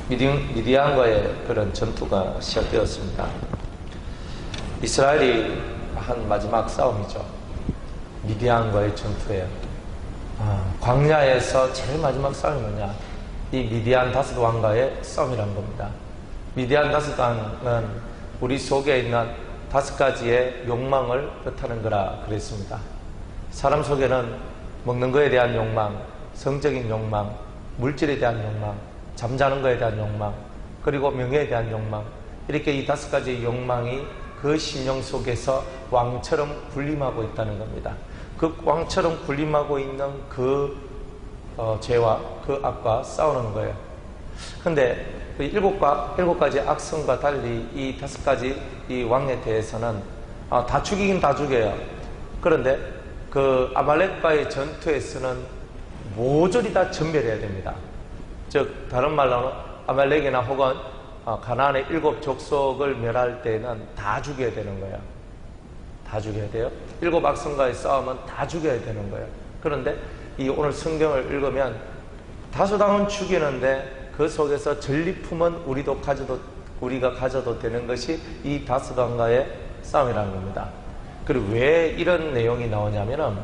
미디안과의 그런 전투가 시작되었습니다. 이스라엘이 한 마지막 싸움이죠. 미디안과의 전투예요. 광야에서 제일 마지막 싸움이 뭐냐? 이 미디안 다섯 왕과의 싸움이란 겁니다. 미디안 다섯 왕은 우리 속에 있는 다섯 가지의 욕망을 뜻하는 거라 그랬습니다. 사람 속에는 먹는 거에 대한 욕망, 성적인 욕망, 물질에 대한 욕망, 잠자는 거에 대한 욕망, 그리고 명예에 대한 욕망, 이렇게 이 다섯 가지의 욕망이 그 심령 속에서 왕처럼 군림하고 있다는 겁니다. 그 왕처럼 군림하고 있는 그 죄와 그 악과 싸우는 거예요. 근데 그 일곱 가지 악성과 달리 이 다섯 가지 이 왕에 대해서는 다 죽이긴 다 죽여요. 그런데 그 아말렉과의 전투에서는 모조리 다 전멸해야 됩니다. 즉 다른 말로는 아말렉이나 혹은 가나안의 일곱 족속을 멸할 때는 다 죽여야 되는 거예요. 다 죽여야 돼요. 일곱 악성과의 싸움은 다 죽여야 되는 거예요. 그런데 이 오늘 성경을 읽으면 다소당은 죽이는데 그 속에서 전리품은 우리가 가져도 되는 것이 이 다소당과의 싸움이라는 겁니다. 그리고 왜 이런 내용이 나오냐면은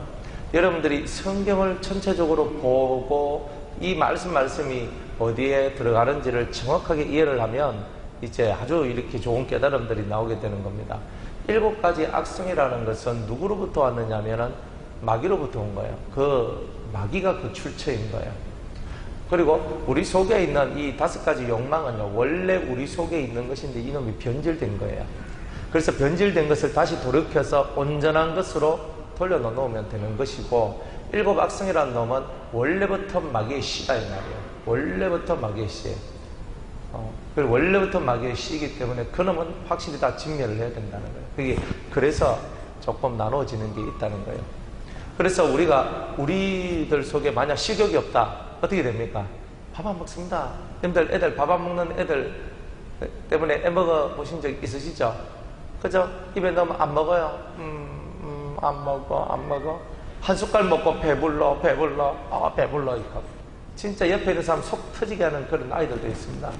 여러분들이 성경을 전체적으로 보고 이 말씀이 어디에 들어가는지를 정확하게 이해를 하면 이제 아주 이렇게 좋은 깨달음들이 나오게 되는 겁니다. 일곱 가지 악성이라는 것은 누구로부터 왔느냐면은 마귀로부터 온 거예요. 그 마귀가 그 출처인 거예요. 그리고 우리 속에 있는 이 다섯 가지 욕망은요, 원래 우리 속에 있는 것인데 이놈이 변질된 거예요. 그래서 변질된 것을 다시 돌이켜서 온전한 것으로 돌려놓으면 되는 것이고, 일곱 악성이라는 놈은 원래부터 마귀의 씨다 이 말이에요. 원래부터 마귀의 씨예요. 원래부터 마귀의 씨이기 때문에 그놈은 확실히 다 진멸을 해야 된다는 거예요. 그래서 조금 나눠지는 게 있다는 거예요. 그래서 우리들 속에 만약 식욕이 없다, 어떻게 됩니까? 밥 안 먹습니다. 애들 밥 안 먹는 애들 때문에 애 먹어 보신 적 있으시죠? 그죠? 입에 넣으면 안 먹어요. 안 먹어. 한 숟갈 먹고 배불러. 배불러. 이거. 진짜 옆에 있는 사람 속 터지게 하는 그런 아이들도 있습니다.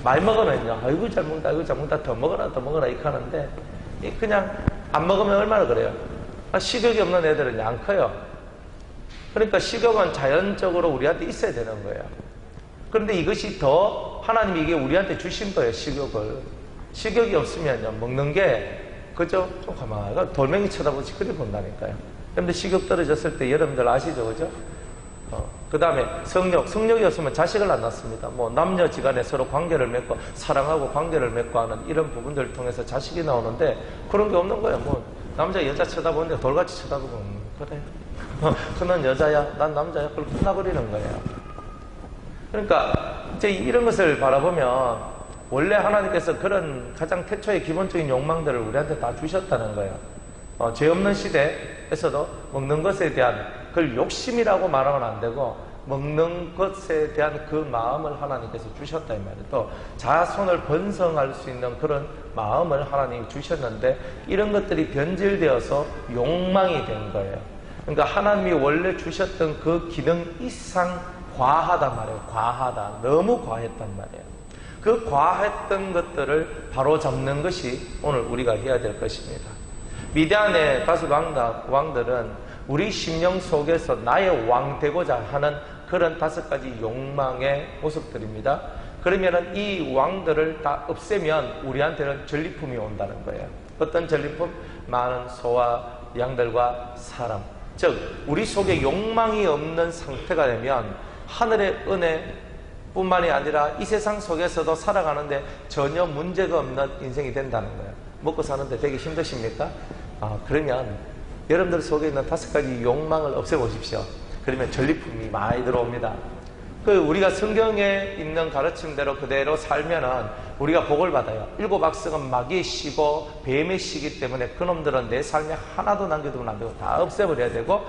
많이 먹으면요, 아이고 잘 먹는다, 더 먹어라 이렇게 하는데, 그냥 안 먹으면 얼마나 그래요? 식욕이 없는 애들은 안 커요. 그러니까 식욕은 자연적으로 우리한테 있어야 되는 거예요. 그런데 이것이 더 하나님이 이게 우리한테 주신 거예요. 식욕이 없으면요, 먹는 게 그죠? 좀 가만히 돌멩이 쳐다보지 그리 본다니까요. 그런데 식욕 떨어졌을 때 여러분들 아시죠, 그죠? 그 다음에 성욕이 없으면 자식을 안 낳습니다. 뭐 남녀지간에 서로 관계를 맺고 사랑하고 관계를 맺고 하는 이런 부분들을 통해서 자식이 나오는데 그런 게 없는 거예요. 뭐 남자 여자 쳐다보는데 돌같이 쳐다보고 그래. 그는 여자야, 난 남자야. 그걸 끝나버리는 거예요. 그러니까 이제 이런 것을 바라보면 원래 하나님께서 그런 가장 태초의 기본적인 욕망들을 우리한테 다 주셨다는 거예요. 죄 없는 시대에서도 먹는 것에 대한 그걸 욕심이라고 말하면 안 되고, 먹는 것에 대한 그 마음을 하나님께서 주셨다 이 말이에요. 또 자손을 번성할 수 있는 그런 마음을 하나님이 주셨는데, 이런 것들이 변질되어서 욕망이 된 거예요. 그러니까 하나님이 원래 주셨던 그 기능 이상 과하단 말이에요. 과하다. 너무 과했단 말이에요. 그 과했던 것들을 바로 잡는 것이 오늘 우리가 해야 될 것입니다. 미디안의 다섯 왕들은 우리 심령 속에서 나의 왕 되고자 하는 그런 다섯 가지 욕망의 모습들입니다. 그러면은 이 왕들을 다 없애면 우리한테는 전리품이 온다는 거예요. 어떤 전리품? 많은 소와 양들과 사람. 즉 우리 속에 욕망이 없는 상태가 되면 하늘의 은혜 뿐만이 아니라 이 세상 속에서도 살아가는데 전혀 문제가 없는 인생이 된다는 거예요. 먹고 사는데 되게 힘드십니까? 그러면 여러분들 속에 있는 다섯 가지 욕망을 없애보십시오. 그러면 전리품이 많이 들어옵니다. 우리가 성경에 있는 가르침대로 그대로 살면은 우리가 복을 받아요. 일곱 악성은 마귀의 씨고 뱀의 씨이기 때문에 그놈들은 내 삶에 하나도 남겨두면 안 되고 다 없애버려야 되고,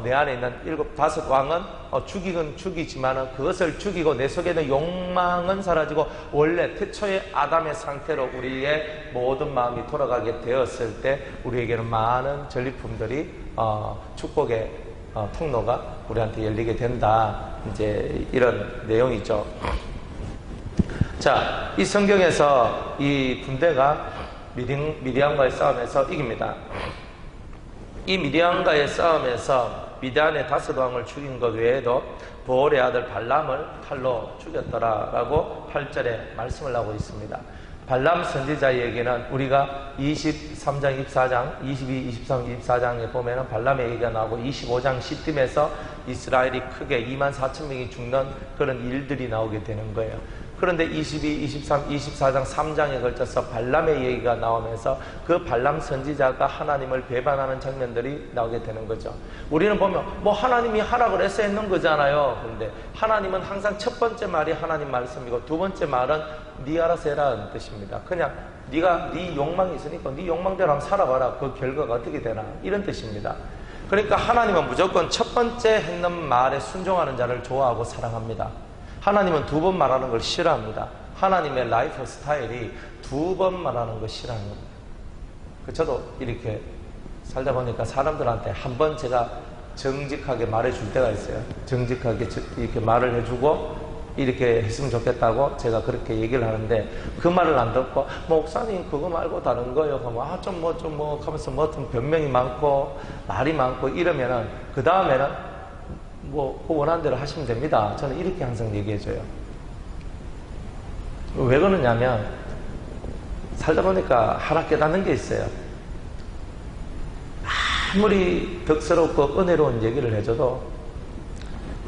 내 안에 있는 다섯 왕은 죽이긴 죽이지만 그것을 죽이고 내 속에 있는 욕망은 사라지고 원래 태초의 아담의 상태로 우리의 모든 마음이 돌아가게 되었을 때 우리에게는 많은 전리품들이 축복의 통로가 우리한테 열리게 된다. 이제 이런 내용이죠. 자, 이 성경에서 이 군대가 미디안과의 싸움에서 이깁니다. 이 미디안과의 싸움에서 미디안의 5왕을 죽인 것 외에도 보올의 아들 발람을 칼로 죽였더라라고 8절에 말씀을 하고 있습니다. 발람 선지자의 얘기는 우리가 23장, 24장, 22, 23, 24장에 보면은 발람의 얘기가 나오고 25장 시딤에서 이스라엘이 크게 24,000명이 죽는 그런 일들이 나오게 되는 거예요. 그런데 22, 23, 24장 3장에 걸쳐서 발람의 얘기가 나오면서 그 발람 선지자가 하나님을 배반하는 장면들이 나오게 되는 거죠. 우리는 보면 뭐 하나님이 하라고 해서 했는 거잖아요. 그런데 하나님은 항상 첫 번째 말이 하나님 말씀이고 두 번째 말은 네 알아서 해라는 뜻입니다. 그냥 네가 네 욕망이 있으니까 네 욕망대로 한번 살아봐라. 그 결과가 어떻게 되나 이런 뜻입니다. 그러니까 하나님은 무조건 첫 번째 했는 말에 순종하는 자를 좋아하고 사랑합니다. 하나님은 두 번 말하는 걸 싫어합니다. 하나님의 라이프 스타일이 두 번 말하는 걸 싫어하는 겁니다. 저도 이렇게 살다 보니까 사람들한테 한 번 제가 정직하게 말해줄 때가 있어요. 정직하게 이렇게 말을 해주고 이렇게 했으면 좋겠다고 제가 그렇게 얘기를 하는데 그 말을 안 듣고 목사님 그거 말고 다른 거요 하면 좀 하면서 뭐 어떤 변명이 많고 말이 많고 이러면은 그 다음에는 그 원하는 대로 하시면 됩니다. 저는 이렇게 항상 얘기해줘요. 왜 그러냐면 살다 보니까 하나 깨닫는 게 있어요. 아무리 덕스럽고 은혜로운 얘기를 해줘도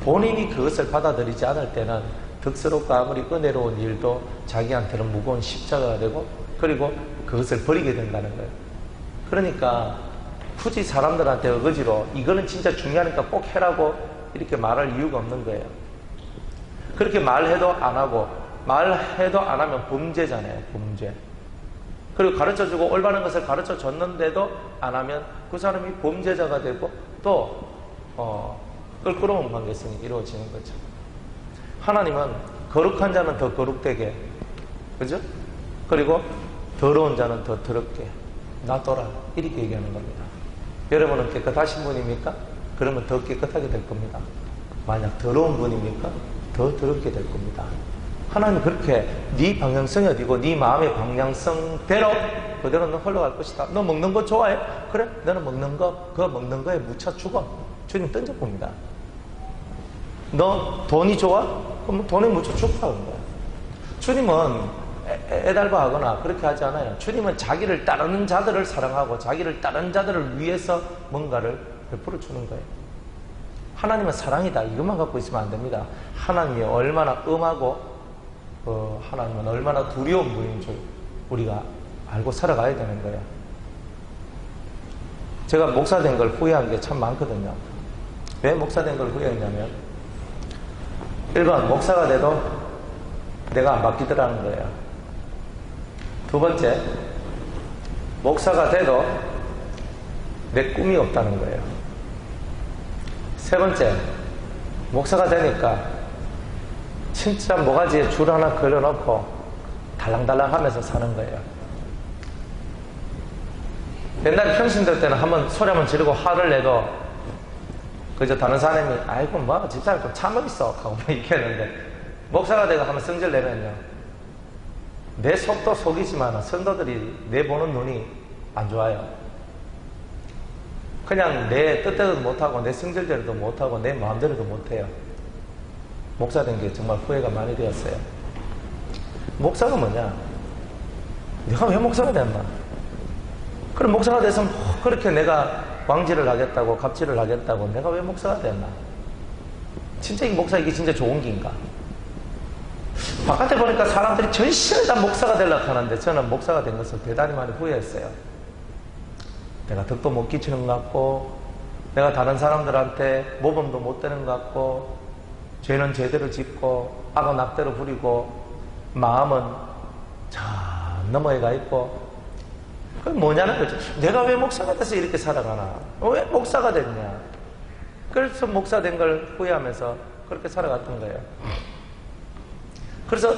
본인이 그것을 받아들이지 않을 때는 덕스럽고 아무리 은혜로운 일도 자기한테는 무거운 십자가가 되고 그리고 그것을 버리게 된다는 거예요. 그러니까 굳이 사람들한테 어거지로 이거는 진짜 중요하니까 꼭 해라고 이렇게 말할 이유가 없는 거예요. 그렇게 말해도 안 하고 말해도 안 하면 범죄잖아요. 범죄. 그리고 가르쳐주고 올바른 것을 가르쳐줬는데도 안 하면 그 사람이 범죄자가 되고 또 껄끄러운 관계성이 이루어지는 거죠. 하나님은 거룩한 자는 더 거룩되게, 그죠? 그리고 더러운 자는 더 더럽게 놔둬라 이렇게 얘기하는 겁니다. 여러분은 깨끗하신 분입니까? 그러면 더 깨끗하게 될 겁니다. 만약 더러운 분입니까? 더 더럽게 될 겁니다. 하나님 그렇게 네 방향성이 어디고 네 마음의 방향성대로 그대로 너 흘러갈 것이다. 너 먹는 거 좋아해? 그래? 너는 먹는 거, 그 먹는 거에 묻혀 죽어. 주님 던져봅니다. 너 돈이 좋아? 그럼 돈에 묻혀 죽라는 거야. 주님은 애달바하거나 그렇게 하지 않아요. 주님은 자기를 따르는 자들을 사랑하고 자기를 따르는 자들을 위해서 뭔가를 베풀어 주는 거예요. 하나님은 사랑이다. 이것만 갖고 있으면 안 됩니다. 하나님이 얼마나 엄하고 하나님은 얼마나 두려운 분인 줄 우리가 알고 살아가야 되는 거예요. 제가 목사 된 걸 후회한 게 참 많거든요. 왜 목사 된 걸 후회했냐면 1번 목사가 돼도 내가 안 바뀌더라는 거예요. 두 번째 목사가 돼도 내 꿈이 없다는 거예요. 세 번째 목사가 되니까 진짜 모가지에 줄 하나 걸어놓고 달랑달랑 하면서 사는 거예요. 옛날에 평신들 때는 한번 소리 한번 지르고 화를 내도 그저 다른 사람이 아이고 뭐 집사람 좀 참아 있어 하고 뭐 이렇게 했는데 목사가 되고 한번 성질 내면요 내 속도 속이지만 성도들이 내 보는 눈이 안 좋아요. 그냥 내 뜻대로도 못하고 내 성질대로도 못하고 내 마음대로도 못해요. 목사 된 게 정말 후회가 많이 되었어요. 목사가 뭐냐? 내가 왜 목사가 됐나? 그럼 목사가 돼서 그렇게 내가 왕질을 하겠다고 갑질을 하겠다고 내가 왜 목사가 됐나? 진짜 이 목사 이게 진짜 좋은 길인가? 바깥에 보니까 사람들이 전신을 다 목사가 되려고 하는데 저는 목사가 된 것을 대단히 많이 후회했어요. 내가 덕도 못 끼치는 것 같고 내가 다른 사람들한테 모범도 못 되는 것 같고 죄는 죄대로 짓고 악은 악대로 부리고 마음은 저 너머에 가 있고 그게 뭐냐는 거죠. 내가 왜 목사가 돼서 이렇게 살아가나? 왜 목사가 됐냐? 그래서 목사 된 걸 후회하면서 그렇게 살아갔던 거예요. 그래서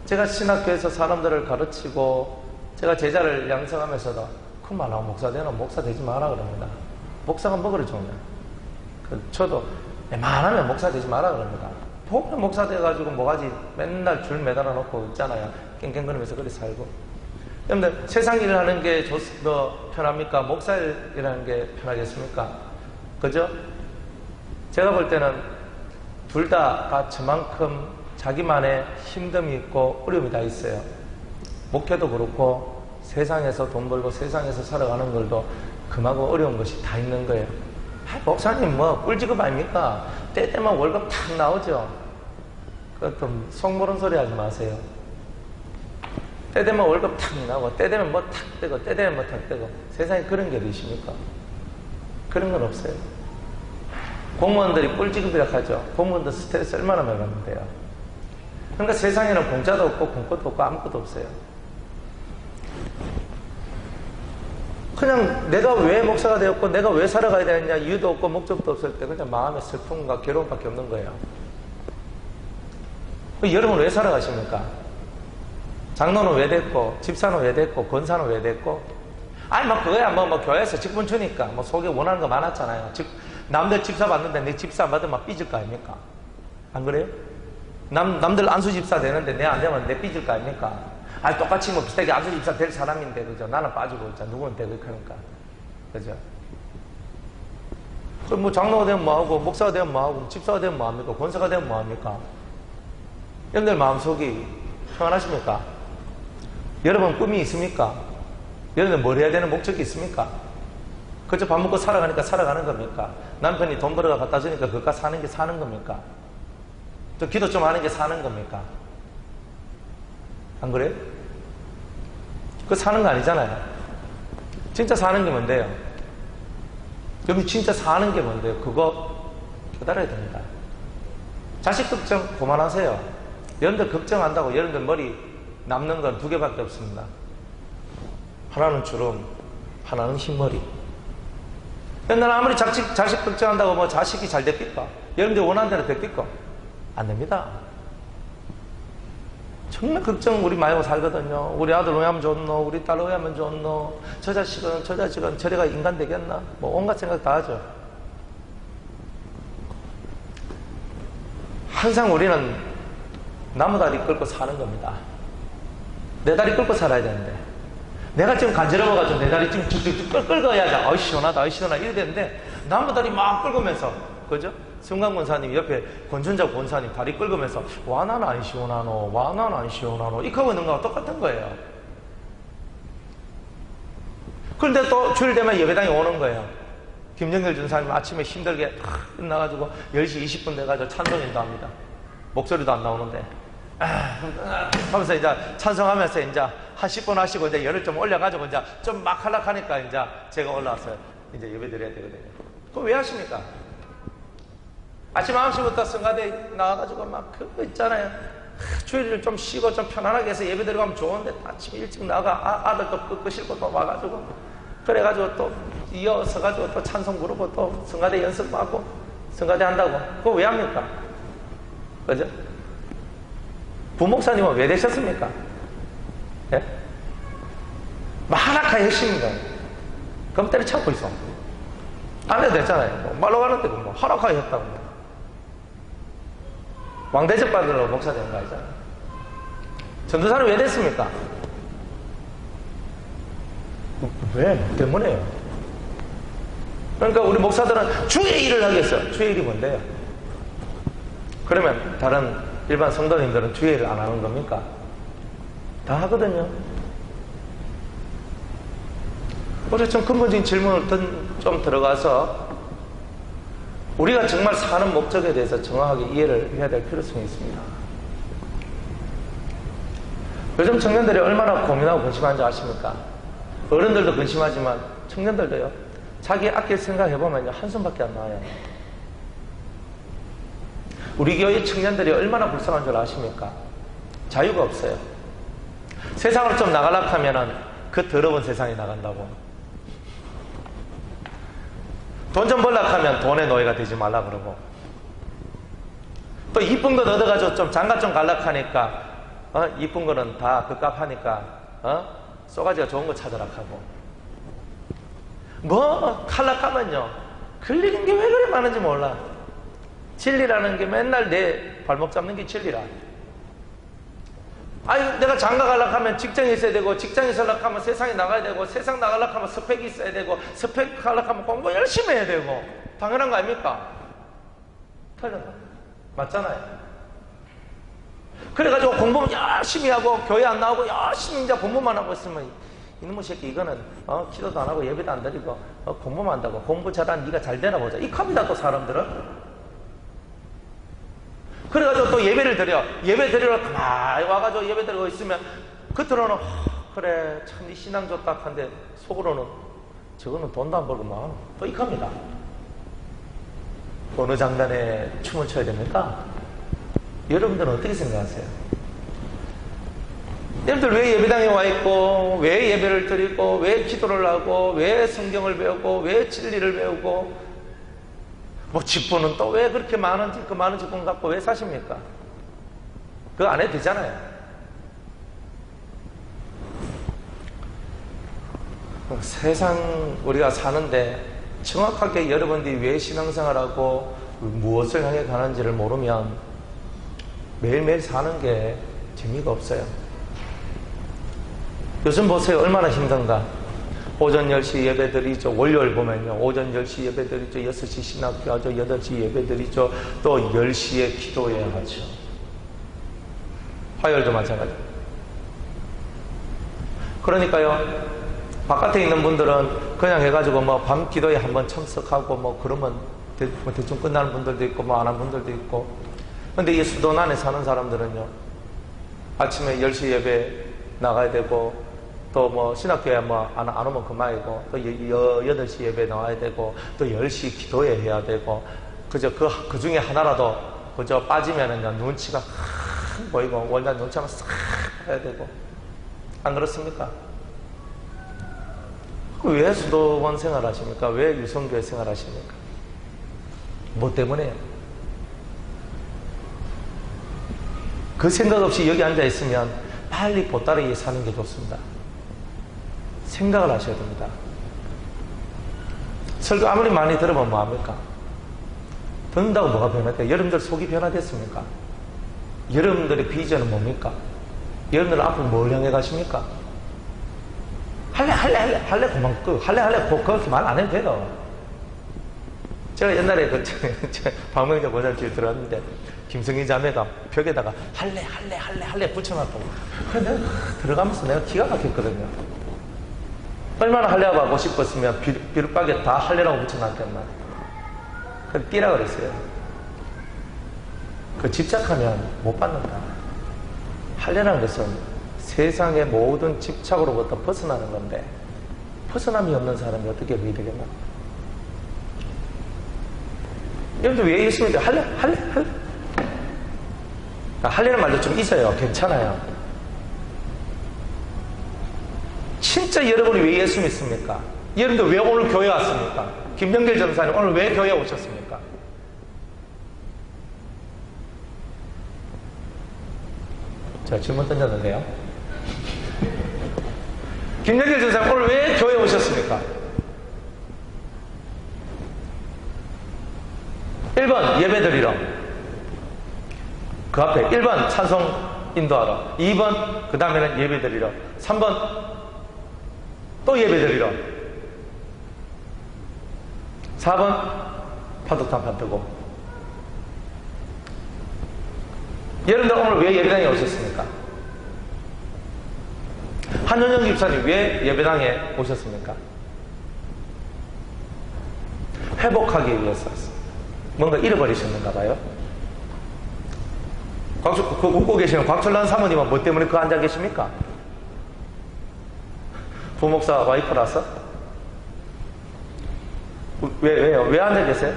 제가 신학교에서 사람들을 가르치고 제가 제자를 양성하면서도 그만 하고 목사 되나 목사 되지 마라 그럽니다. 목사가 뭐 그래 좋냐? 저도 웬만하면 목사 되지 마라 그럽니다. 복음 목사 돼가지고 뭐가지 맨날 줄 매달아 놓고 있잖아요. 깽깽거리면서 그리 살고. 여러분들 세상 일을 하는 게 편합니까? 목사 일하는 게 편하겠습니까? 그죠? 제가 볼 때는 둘 다 저만큼 자기만의 힘듦이 있고 어려움이 다 있어요. 목회도 그렇고 세상에서 돈 벌고 세상에서 살아가는 걸도 금하고 어려운 것이 다 있는 거예요. 목사님 뭐 꿀직업 아닙니까? 때 되면 월급 탁 나오죠. 그것도 속모른 소리 하지 마세요. 때 되면 월급 탁 나오고 때 되면 뭐 탁 떼고 때 되면 뭐 탁 떼고 세상에 그런 게 어디십니까? 그런 건 없어요. 공무원들이 꿀직업이라고 하죠. 공무원들 스트레스 얼마나 많이 받는데요. 그러니까 세상에는 공짜도 없고 공것도 없고 아무것도 없어요. 그냥 내가 왜 목사가 되었고 내가 왜 살아가야 되느냐 이유도 없고 목적도 없을 때 그냥 마음의 슬픔과 괴로움밖에 없는 거예요. 여러분 왜 살아가십니까? 장로는 왜 됐고 집사는 왜 됐고 권사는 왜 됐고 아니 뭐 그거야 뭐 교회에서 직분 주니까 뭐 속에 원하는 거 많았잖아요. 남들 집사 받는데 내 집사 안 받으면 막 삐질 거 아닙니까? 안 그래요? 남들 안수 집사 되는데 내 안 되면 내 삐질 거 아닙니까? 아니 똑같이 뭐 비슷하게 안수 집사 될 사람인데 그죠? 나는 빠지고 있잖아. 누구는 되고 하니까 그죠? 그럼 뭐 장로가 되면 뭐하고 목사가 되면 뭐하고 집사가 되면 뭐합니까? 권사가 되면 뭐합니까? 여러분들 마음속이 평안하십니까? 여러분 꿈이 있습니까? 여러분들 뭘 해야 되는 목적이 있습니까? 그저 밥 먹고 살아가니까 살아가는 겁니까? 남편이 돈 벌어가 갖다 주니까 그까 사는 게 사는 겁니까? 또 기도 좀 하는 게 사는 겁니까? 안 그래요? 그거 사는 거 아니잖아요. 진짜 사는 게 뭔데요? 여기 진짜 사는 게 뭔데요? 그거 깨달아야 됩니다. 자식 걱정 그만하세요. 여러분들 걱정한다고 여러분들 머리 남는 건 두 개밖에 없습니다. 하나는 주름, 하나는 흰머리. 여러분들 아무리 자식 걱정한다고 뭐 자식이 잘 됩니까? 여러분들 원하는 대로 됩니까? 안 됩니다. 정말 걱정 우리 많이 하고 살거든요. 우리 아들 왜 하면 좋노? 우리 딸 왜 하면 좋노? 저 자식은 저래가 인간 되겠나? 뭐 온갖 생각 다 하죠. 항상 우리는 나무 다리 끌고 사는 겁니다. 내 다리 끌고 살아야 되는데 내가 지금 간지러워가지고 내 다리 지금 쭉쭉쭉 끌어야지 아이 시원하다 아이 시원하다 이래야 되는데 나무 다리 막 끌고면서 그죠? 승관 권사님 옆에 권준자 권사님 다리 끌고면서 와 나는 안 시원하노 와 나는 안 시원하노 이렇게 하고 있는 거랑 똑같은 거예요. 그런데 또 주일 되면 예배당에 오는 거예요. 김정길 전사님 아침에 힘들게 끝나가지고 10시 20분 돼가지고 찬송인도 합니다. 목소리도 안 나오는데 하면서 이제 찬송하면서 이제 한 10분 하시고 이제 열을 좀 올려가지고 이제 좀 막 하락하니까 이제 제가 올라와서 이제 예배 드려야 되거든요. 그거 왜 하십니까? 아침 9시부터 성가대 나와가지고 막 그거 있잖아요. 주일을 좀 쉬고 좀 편안하게 해서 예배 들어가면 좋은데 아침 일찍 나가 아들도 끄 싣고 또 와가지고 그래가지고 또 이어서가지고 또 찬송 부르고 또 성가대 연습하고 성가대 한다고 그거 왜 합니까? 그죠? 부목사님은 왜 되셨습니까? 예? 하락하기 핵심입니다. 그럼 때려잡고 있어. 안 해도 됐잖아요. 뭐 말로 가는데 뭐 하락하기 했다고. 왕대접 받으려고 목사 된 거 아니잖아요. 전도사는 왜 됐습니까? 왜? 때문에요. 그러니까 우리 목사들은 주의 일을 하겠어요. 주의 일이 뭔데요? 그러면 다른 일반 성도님들은 주의 일을 안 하는 겁니까? 다 하거든요. 우리 좀 근본적인 질문을 좀 들어가서 우리가 정말 사는 목적에 대해서 정확하게 이해를 해야 될 필요성이 있습니다. 요즘 청년들이 얼마나 고민하고 근심하는지 아십니까? 어른들도 근심하지만 청년들도요. 자기 아낄 생각해보면 한숨밖에 안 나와요. 우리 교회 청년들이 얼마나 불쌍한 줄 아십니까? 자유가 없어요. 세상으로 좀 나가려고 하면은 그 더러운 세상에 나간다고. 돈 좀 벌려고 하면 돈의 노예가 되지 말라 그러고. 또 이쁜 것 얻어가지고 좀 장가 좀 가려고 하니까 이쁜 거는 다 그 값 하니까 쏘가지가 좋은 거 찾으라고 하고. 뭐 하려고 하면요. 걸리는 게 왜 그리 많은지 몰라. 진리라는 게 맨날 내 발목 잡는 게 진리라. 아니, 내가 장가 가려고 하면 직장이 있어야 되고, 직장이 있으려고 하면 세상에 나가야 되고, 세상 나가려고 하면 스펙이 있어야 되고, 스펙 가려고 하면 공부 열심히 해야 되고, 당연한 거 아닙니까? 틀려요. 맞잖아요. 그래가지고 공부 열심히 하고, 교회 안 나오고, 열심히 이제 공부만 하고 있으면, 이놈의 새끼, 이거는, 기도도 안 하고, 예배도 안 드리고, 공부만 한다고, 공부 잘하는 네가 잘 되나 보자. 이 컵니다, 또 사람들은. 그래가지고 또 예배를 드려. 예배 드리러 가만히 와가지고 예배 드리고 있으면 겉으로는 그래 참 이 신앙 좋다 한데 속으로는 저거는 돈도 안 벌고 또 익합니다. 어느 장단에 춤을 춰야 됩니까? 여러분들은 어떻게 생각하세요? 여러분들 왜 예배당에 와 있고, 왜 예배를 드리고, 왜 기도를 하고, 왜 성경을 배우고, 왜 진리를 배우고, 뭐 직분은 또 왜 그렇게 그 많은 직분 갖고 왜 사십니까? 그거 안 해도 되잖아요. 세상 우리가 사는데 정확하게 여러분들이 왜 신앙생활하고 무엇을 향해 가는지를 모르면 매일매일 사는 게 재미가 없어요. 요즘 보세요. 얼마나 힘든가. 오전 10시 예배드리죠. 월요일 보면요. 오전 10시 예배드리죠. 6시 신학교 하죠. 8시 예배드리죠. 또 10시에 기도해야 하죠. 화요일도 마찬가지. 그러니까요. 바깥에 있는 분들은 그냥 해가지고 뭐 밤 기도에 한번 참석하고 뭐 그러면 대충 끝나는 분들도 있고 뭐 안 한 분들도 있고. 근데 이 수도원 안에 사는 사람들은요. 아침에 10시 예배 나가야 되고 또 뭐 신학교에 뭐 안 오면 그만이고 또 8시 예배 나와야 되고 또 10시 기도회 해야 되고 그저 그 중에 하나라도 그저 빠지면은요 눈치가 확 보이고 원장 눈치 한번 싹 해야 되고 안 그렇습니까? 왜 수도원 생활하십니까? 왜 유성교회 생활하십니까? 뭐 때문에요? 그 생각 없이 여기 앉아 있으면 빨리 보따리에 사는 게 좋습니다. 생각을 하셔야 됩니다. 설교 아무리 많이 들으면 뭐합니까? 듣는다고 뭐가 변할까요? 여러분들 속이 변화됐습니까? 여러분들의 비전은 뭡니까? 여러분들 앞으로 뭘 향해 가십니까? 할래 그만 그렇게 말 안 해도 돼요. 제가 옛날에 박명자 권사님 들었는데 김성희 자매가 벽에다가 할래 붙여놨다고. 그래 내가 들어가면서 내가 기가 막혔거든요. 얼마나 할례하고 하고 싶었으면 비눗박에 다 할례라고 붙여놨겠나. 그래 뛰라 그랬어요. 그 집착하면 못 받는다. 할례라는 것은 세상의 모든 집착으로부터 벗어나는 건데 벗어남이 없는 사람이 어떻게 그게 되겠나. 여러분들 왜 예수님한테 할래? 할례는 말도 좀 있어요. 괜찮아요. 진짜 여러분이 왜 예수 믿습니까? 여러분들 왜 오늘 교회 왔습니까? 김명길 전사님 오늘 왜 교회에 오셨습니까? 자, 질문 던졌는데요. 김명길 전사님 오늘 왜 교회에 오셨습니까? 1번 예배드리러. 그 앞에 1번 찬송 인도하러. 2번 그 다음에는 예배드리러. 3번 또 예배드리러. 4번 파독탄판 뜨고. 여러분들 오늘 왜 예배당에 오셨습니까? 한현영 집사님 왜 예배당에 오셨습니까? 회복하기 위해서 뭔가 잃어버리셨는가 봐요. 웃고 계시는 곽철란 사모님은 뭐 때문에 그 앉아 계십니까? 부목사 와이프라서? 왜요? 왜 앉아 계세요?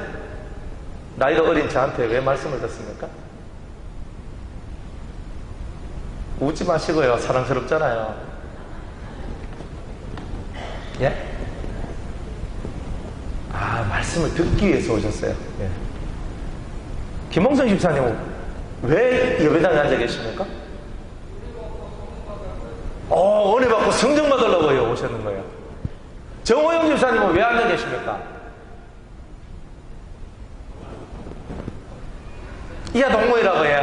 나이가 어린 저한테 왜 말씀을 듣습니까? 웃지 마시고요. 사랑스럽잖아요. 예? 말씀을 듣기 위해서 오셨어요. 예. 김홍선 집사님은 왜 예배당에 앉아 계십니까? 은혜 받고 성령 받으려고 오셨는 거예요. 정호영 집사님은 왜 앉아 계십니까? 이하 동무이라고 해.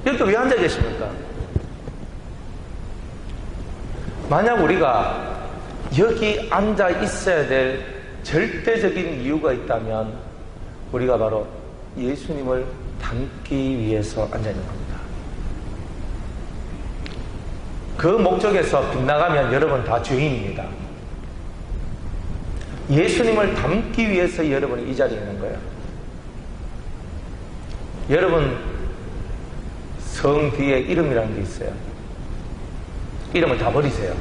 여기 왜 앉아 계십니까? 만약 우리가 여기 앉아 있어야 될 절대적인 이유가 있다면 우리가 바로 예수님을 닮기 위해서 앉아 있는 겁니다. 그 목적에서 빗나가면 여러분 다 죄인입니다. 예수님을 닮기 위해서 여러분이 이 자리에 있는 거예요. 여러분 성 뒤에 이름이라는 게 있어요. 이름을 다 버리세요.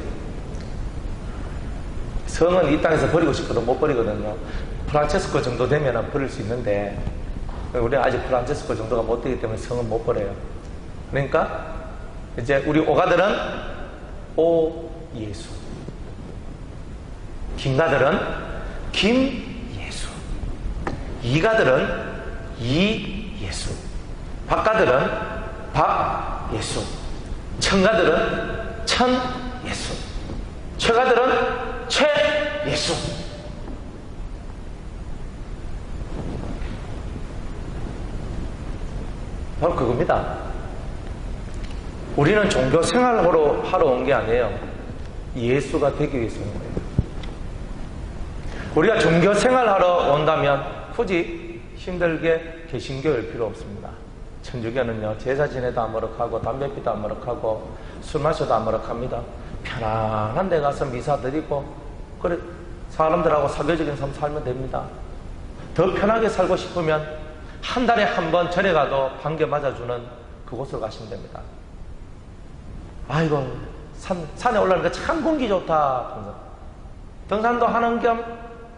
성은 이 땅에서 버리고 싶어도 못 버리거든요. 프란체스코 정도 되면 버릴 수 있는데 우리는 아직 프란체스코 정도가 못 되기 때문에 성은 못 버려요. 그러니까 이제 우리 오가들은 오 예수, 김가들은 김 예수, 이가들은 이 예수, 박가들은 박 예수, 청가들은 천 예수, 최가들은 최 예수. 바로 그겁니다. 우리는 종교 생활을 하러 온 게 아니에요. 예수가 되기 위해서 온 거예요. 우리가 종교 생활하러 온다면 굳이 힘들게 개신교일 필요 없습니다. 천주교는요, 제사 지내도 아무렇하고 담배 피도 아무렇하고 술 마셔도 아무렇합니다. 편안한 데 가서 미사 드리고 그래 사람들하고 사교적인 삶 살면 됩니다. 더 편하게 살고 싶으면 한 달에 한 번 절에 가도 반겨 맞아주는 그곳을 가시면 됩니다. 아이고 산에 올라가니까 참 공기 좋다. 등산도 하는 겸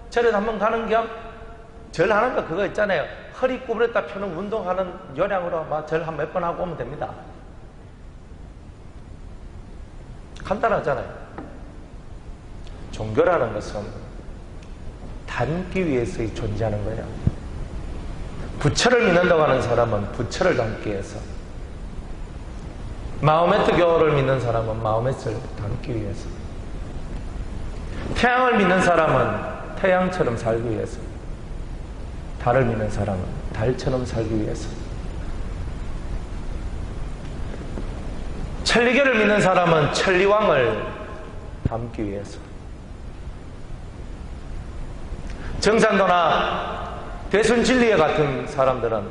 절에도 한번 가는 겸 절하는 거 그거 있잖아요. 허리 구부렸다 펴는 운동하는 요량으로 절 한 몇 번 하고 오면 됩니다. 간단하잖아요. 종교라는 것은 닮기 위해서 존재하는 거예요. 부처를 믿는다고 하는 사람은 부처를 닮기 위해서, 마호메트 교를 믿는 사람은 마호메트를 닮기 위해서, 태양을 믿는 사람은 태양처럼 살기 위해서, 달을 믿는 사람은 달처럼 살기 위해서, 천리교를 믿는 사람은 천리왕을 닮기 위해서, 정산도나 대순진리에 같은 사람들은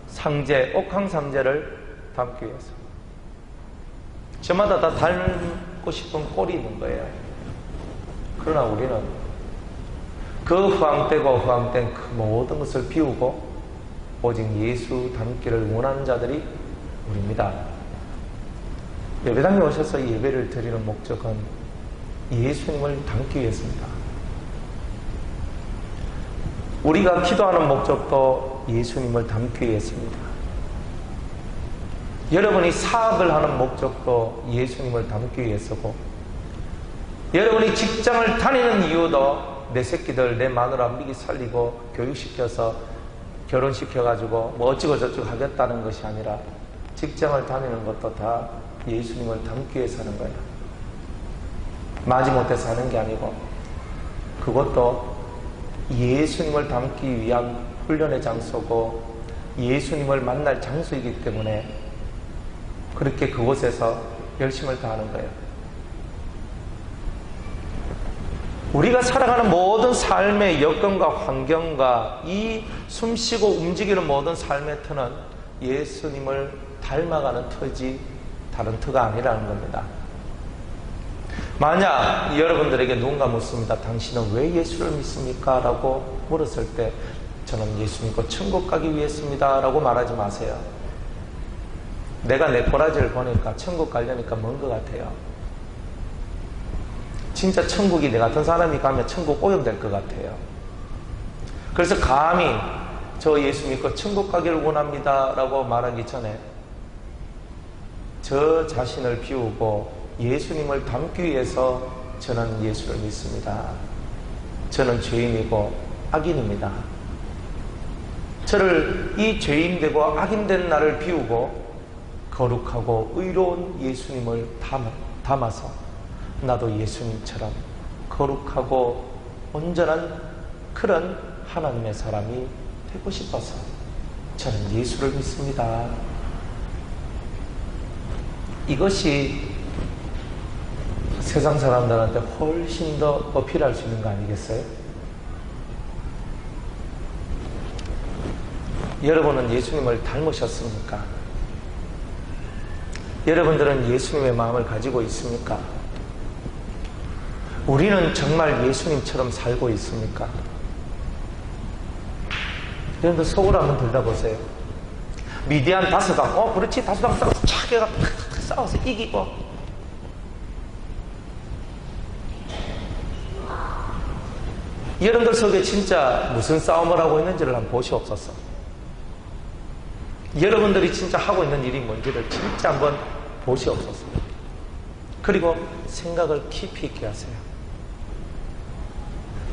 상제, 옥황상제를 닮기 위해서, 저마다 다 닮고 싶은 꼴이 있는 거예요. 그러나 우리는 그 허황되고 허황된 그 모든 것을 비우고 오직 예수 닮기를 원하는 자들이 우리입니다. 예배당에 오셔서 예배를 드리는 목적은 예수님을 닮기 위해서입니다. 우리가 기도하는 목적도 예수님을 닮기 위해서입니다. 여러분이 사업을 하는 목적도 예수님을 닮기 위해서고, 여러분이 직장을 다니는 이유도 내 새끼들, 내 마누라 미기 살리고 교육시켜서 결혼시켜가지고 뭐 어찌고 저찌고 하겠다는 것이 아니라 직장을 다니는 것도 다 예수님을 닮기 위해서 하는 거예요. 마지못해서 하는 게 아니고 그것도 예수님을 닮기 위한 훈련의 장소고 예수님을 만날 장소이기 때문에 그렇게 그곳에서 열심을 다하는 거예요. 우리가 살아가는 모든 삶의 여건과 환경과 이 숨쉬고 움직이는 모든 삶의 터는 예수님을 닮아가는 터지 다른 터가 아니라는 겁니다. 만약 여러분들에게 누군가 묻습니다. 당신은 왜 예수를 믿습니까? 라고 물었을 때 저는 예수 믿고 천국 가기 위해서입니다 라고 말하지 마세요. 내가 내 꼬라지를 보니까 천국 가려니까 먼 것 같아요. 진짜 천국이 내 같은 사람이 가면 천국 오염될 것 같아요. 그래서 감히 저 예수 믿고 천국 가기를 원합니다 라고 말하기 전에 저 자신을 비우고 예수님을 닮기 위해서 저는 예수를 믿습니다. 저는 죄인이고 악인입니다. 저를 이 죄인되고 악인된 나를 비우고 거룩하고 의로운 예수님을 담아서 나도 예수님처럼 거룩하고 온전한 그런 하나님의 사람이 뵙고 싶어서 저는 예수를 믿습니다. 이것이 세상 사람들한테 훨씬 더 어필할 수 있는 거 아니겠어요? 여러분은 예수님을 닮으셨습니까? 여러분들은 예수님의 마음을 가지고 있습니까? 우리는 정말 예수님처럼 살고 있습니까? 여러분들 속으로 한번 들여다보세요. 미디안 다스강, 그렇지, 다스강 싸워서 차게가 싸워서 이기고, 여러분들 속에 진짜 무슨 싸움을 하고 있는지를 한번 보시옵소서. 여러분들이 진짜 하고 있는 일이 뭔지를 진짜 한번 보시옵소서. 그리고 생각을 깊이 있게 하세요.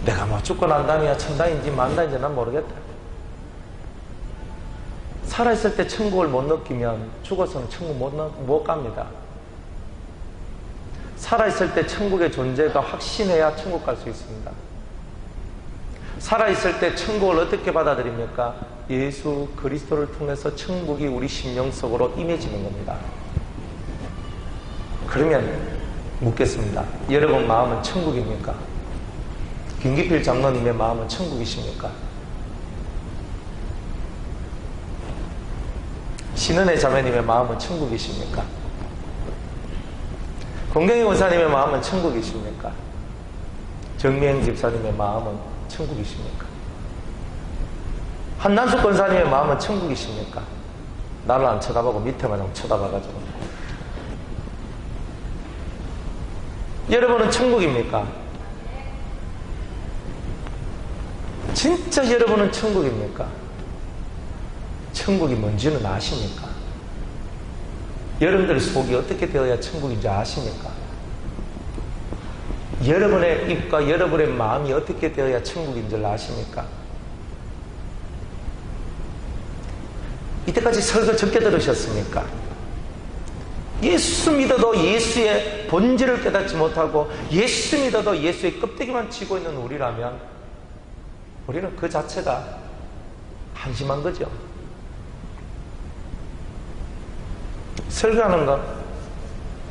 내가 뭐 죽고 난 다음에 천당인지 만당인지 난 모르겠다. 살아있을 때 천국을 못 느끼면 죽어서는 천국 못 갑니다. 살아있을 때 천국의 존재가 확신해야 천국 갈 수 있습니다. 살아있을 때 천국을 어떻게 받아들입니까? 예수 그리스도를 통해서 천국이 우리 심령 속으로 임해지는 겁니다. 그러면 묻겠습니다. 여러분 마음은 천국입니까? 김기필 장로님의 마음은 천국이십니까? 신은혜 자매님의 마음은 천국이십니까? 공경희 권사님의 마음은 천국이십니까? 정미행 집사님의 마음은 천국이십니까? 한난숙 권사님의 마음은 천국이십니까? 나를 안 쳐다보고 밑에만 쳐다봐가지고. 여러분은 천국입니까? 진짜 여러분은 천국입니까? 천국이 뭔지는 아십니까? 여러분들의 속이 어떻게 되어야 천국인지 아십니까? 여러분의 입과 여러분의 마음이 어떻게 되어야 천국인지를 아십니까? 이때까지 설교 적게 들으셨습니까? 예수 믿어도 예수의 본질을 깨닫지 못하고 예수 믿어도 예수의 껍데기만 치고 있는 우리라면 우리는 그 자체가 한심한 거죠. 설교하는 거,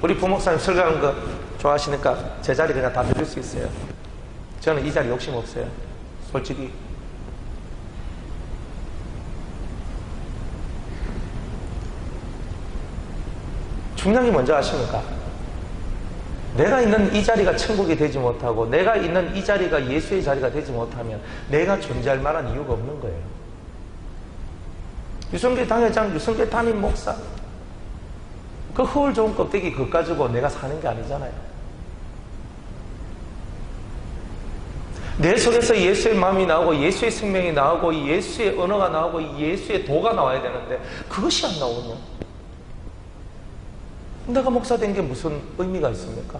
우리 부목사님 설교하는 거 좋아하시니까 제 자리 그냥 다 드릴 수 있어요. 저는 이 자리 욕심 없어요. 솔직히. 중요한 게 뭔지 아십니까? 내가 있는 이 자리가 천국이 되지 못하고 내가 있는 이 자리가 예수의 자리가 되지 못하면 내가 존재할 만한 이유가 없는 거예요. 유성계 당회장, 유성계 담임 목사, 그 허울 좋은 껍데기 그거 가지고 내가 사는 게 아니잖아요. 내 속에서 예수의 마음이 나오고 예수의 생명이 나오고 예수의 언어가 나오고 예수의 도가 나와야 되는데 그것이 안 나오면 내가 목사 된 게 무슨 의미가 있습니까?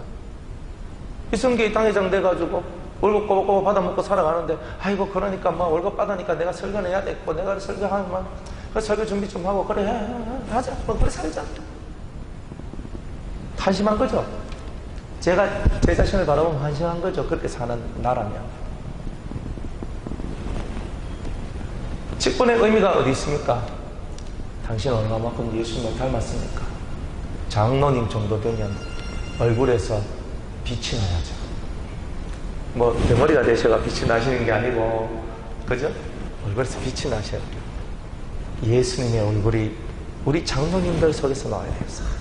유성계 당회장 돼가지고 월급 꼬박꼬박 받아먹고 살아가는데 아이고 그러니까 막 월급 받으니까 내가 설교는 해야 되고 내가 설교하면 그 설교 준비 좀 하고 그래 하자 뭐 그래 살자. 한심한 거죠. 제가 제 자신을 바라보면 한심한 거죠. 그렇게 사는 나라면. 직분의 의미가 어디 있습니까? 당신은 얼마만큼 예수님을 닮았습니까? 장로님 정도 되면 얼굴에서 빛이 나야죠. 뭐 대머리가 되셔가 빛이 나시는 게 아니고 그죠? 얼굴에서 빛이 나셔야 돼요. 예수님의 얼굴이 우리 장로님들 속에서 나와야 돼요.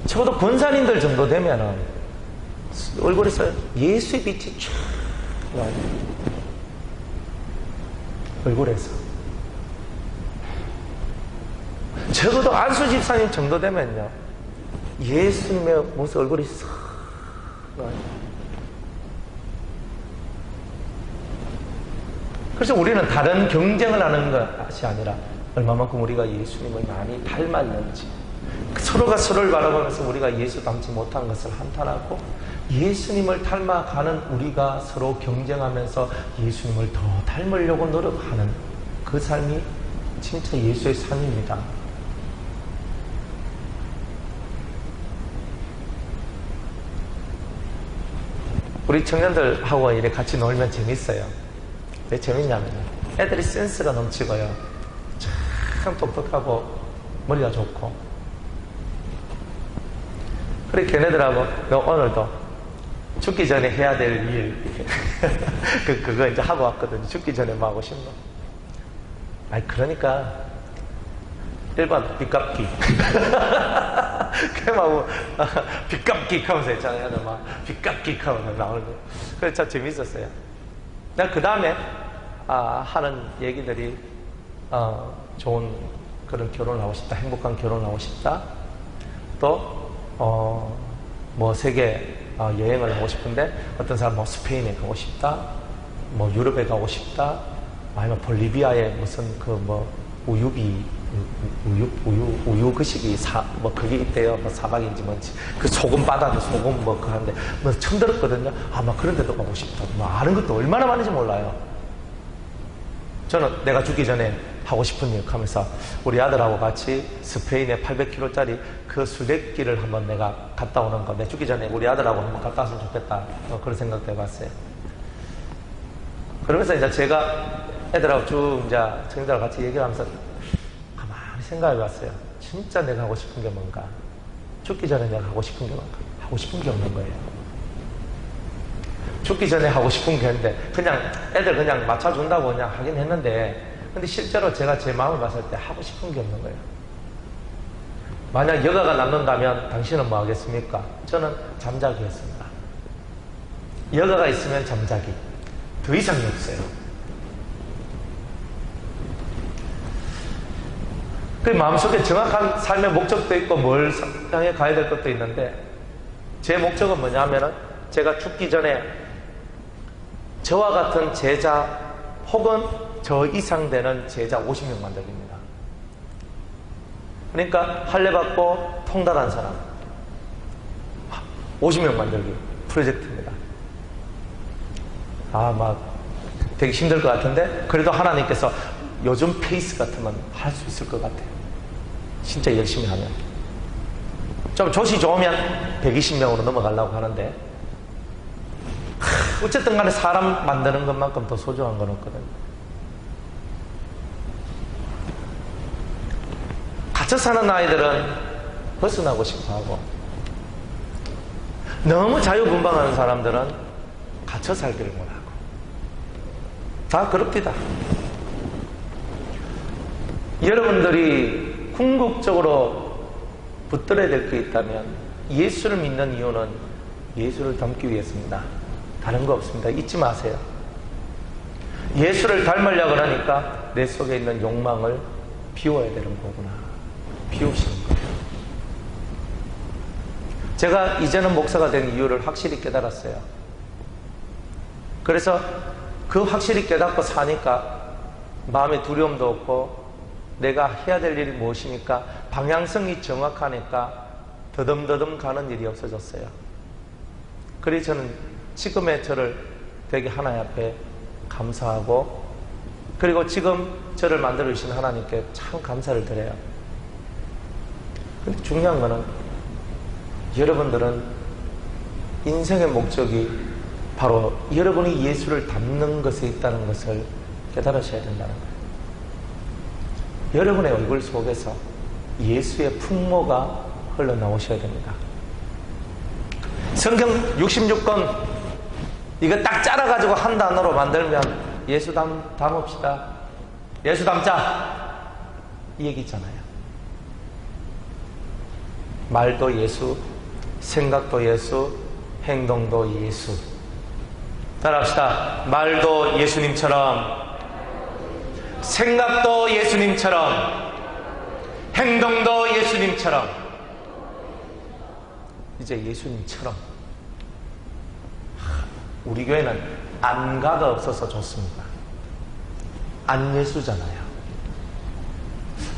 적어도 권사님들 정도 되면은 얼굴에서 예수의 빛이 쫙 나와요. 얼굴에서. 적어도 안수 집사님 정도 되면요 예수님의 모습 얼굴이 싹 나와요. 그래서 우리는 다른 경쟁을 하는 것이 아니라 얼마만큼 우리가 예수님을 많이 닮았는지 서로가 서로를 바라보면서 우리가 예수 닮지 못한 것을 한탄하고 예수님을 닮아가는 우리가 서로 경쟁하면서 예수님을 더 닮으려고 노력하는 그 삶이 진짜 예수의 삶입니다. 우리 청년들하고 이렇게 같이 놀면 재밌어요. 왜 재밌냐면 애들이 센스가 넘치고요. 참 똑똑하고 머리가 좋고. 그래 걔네들하고 오늘도 죽기 전에 해야 될 일 그거 이제 하고 왔거든요. 죽기 전에 뭐 하고 싶노? 아니 그러니까 1번 빚갚기 그막 빚갚기 하면서 있잖아요. 애들 막 빚갚기 하면서 나오는 거. 그래서 참 재밌었어요. 그 다음에 하는 얘기들이 좋은 그런 결혼을 하고 싶다, 행복한 결혼을 하고 싶다, 또 뭐 세계 여행을 하고 싶은데 어떤 사람 뭐 스페인에 가고 싶다, 뭐 유럽에 가고 싶다, 아니면 볼리비아에 무슨 그 뭐 우유 그식이 뭐 그게 있대요. 뭐 사막인지 뭔지 그 소금 바다도 소금 뭐 그 하는데 뭐 처음 들었거든요. 막 그런 데도 가고 싶다. 뭐 아는 것도 얼마나 많은지 몰라요. 저는 내가 죽기 전에 하고 싶은 일 하면서 우리 아들하고 같이 스페인에 800km짜리 그 순례길을 한번 내가 갔다 오는 거, 내 죽기 전에 우리 아들하고 한번 갔다 왔으면 좋겠다. 그런 생각도 해봤어요. 그러면서 이제 제가 애들하고 쭉 이제 청자랑 같이 얘기를 하면서 가만히 생각해 봤어요. 진짜 내가 하고 싶은 게 뭔가? 죽기 전에 내가 하고 싶은 게 뭔가? 하고 싶은 게 없는 거예요. 죽기 전에 하고 싶은 게 있는데 그냥 애들 그냥 맞춰준다고 그냥 하긴 했는데, 근데 실제로 제가 제 마음을 봤을 때 하고 싶은 게 없는 거예요. 만약 여가가 남는다면 당신은 뭐 하겠습니까? 저는 잠자기 했습니다. 여가가 있으면 잠자기. 더 이상이 없어요. 그 마음속에 정확한 삶의 목적도 있고 뭘 향해 가야 될 것도 있는데, 제 목적은 뭐냐면은 제가 죽기 전에 저와 같은 제자 혹은 저 이상 되는 제자 50명 만들기입니다. 그러니까 할례받고 통달한 사람 50명 만들기 프로젝트입니다. 막 되게 힘들 것 같은데 그래도 하나님께서 요즘 페이스 같으면 할 수 있을 것 같아요. 진짜 열심히 하면. 좀 조시 좋으면 120명으로 넘어가려고 하는데, 어쨌든 간에 사람 만드는 것만큼 더 소중한 건 없거든요. 갇혀 사는 아이들은 벗어나고 싶어 하고, 너무 자유분방하는 사람들은 갇혀 살기를 못하고, 다 그렇습니다. 여러분들이 궁극적으로 붙들어야 될 게 있다면 예수를 믿는 이유는 예수를 닮기 위해서입니다. 다른 거 없습니다. 잊지 마세요. 예수를 닮으려고 하니까 내 속에 있는 욕망을 비워야 되는 거구나. 비우시는 거예요. 제가 이제는 목사가 된 이유를 확실히 깨달았어요. 그래서 그 확실히 깨닫고 사니까 마음에 두려움도 없고, 내가 해야 될 일이 무엇이니까 방향성이 정확하니까 더듬더듬 가는 일이 없어졌어요. 그래서 저는 지금의 저를 되게 하나님 앞에 감사하고, 그리고 지금 저를 만들어 주신 하나님께 참 감사를 드려요. 근데 중요한 거는 여러분들은 인생의 목적이 바로 여러분이 예수를 닮는 것에 있다는 것을 깨달으셔야 된다는 거예요. 여러분의 얼굴 속에서 예수의 풍모가 흘러나오셔야 됩니다. 성경 66권 이거 딱 잘라가지고 한 단어로 만들면 예수 닮읍시다, 예수 닮자, 이 얘기 있잖아요. 말도 예수, 생각도 예수, 행동도 예수. 따라합시다. 말도 예수님처럼, 생각도 예수님처럼, 행동도 예수님처럼. 이제 예수님처럼. 우리 교회는 안가가 없어서 좋습니다. 안예수잖아요.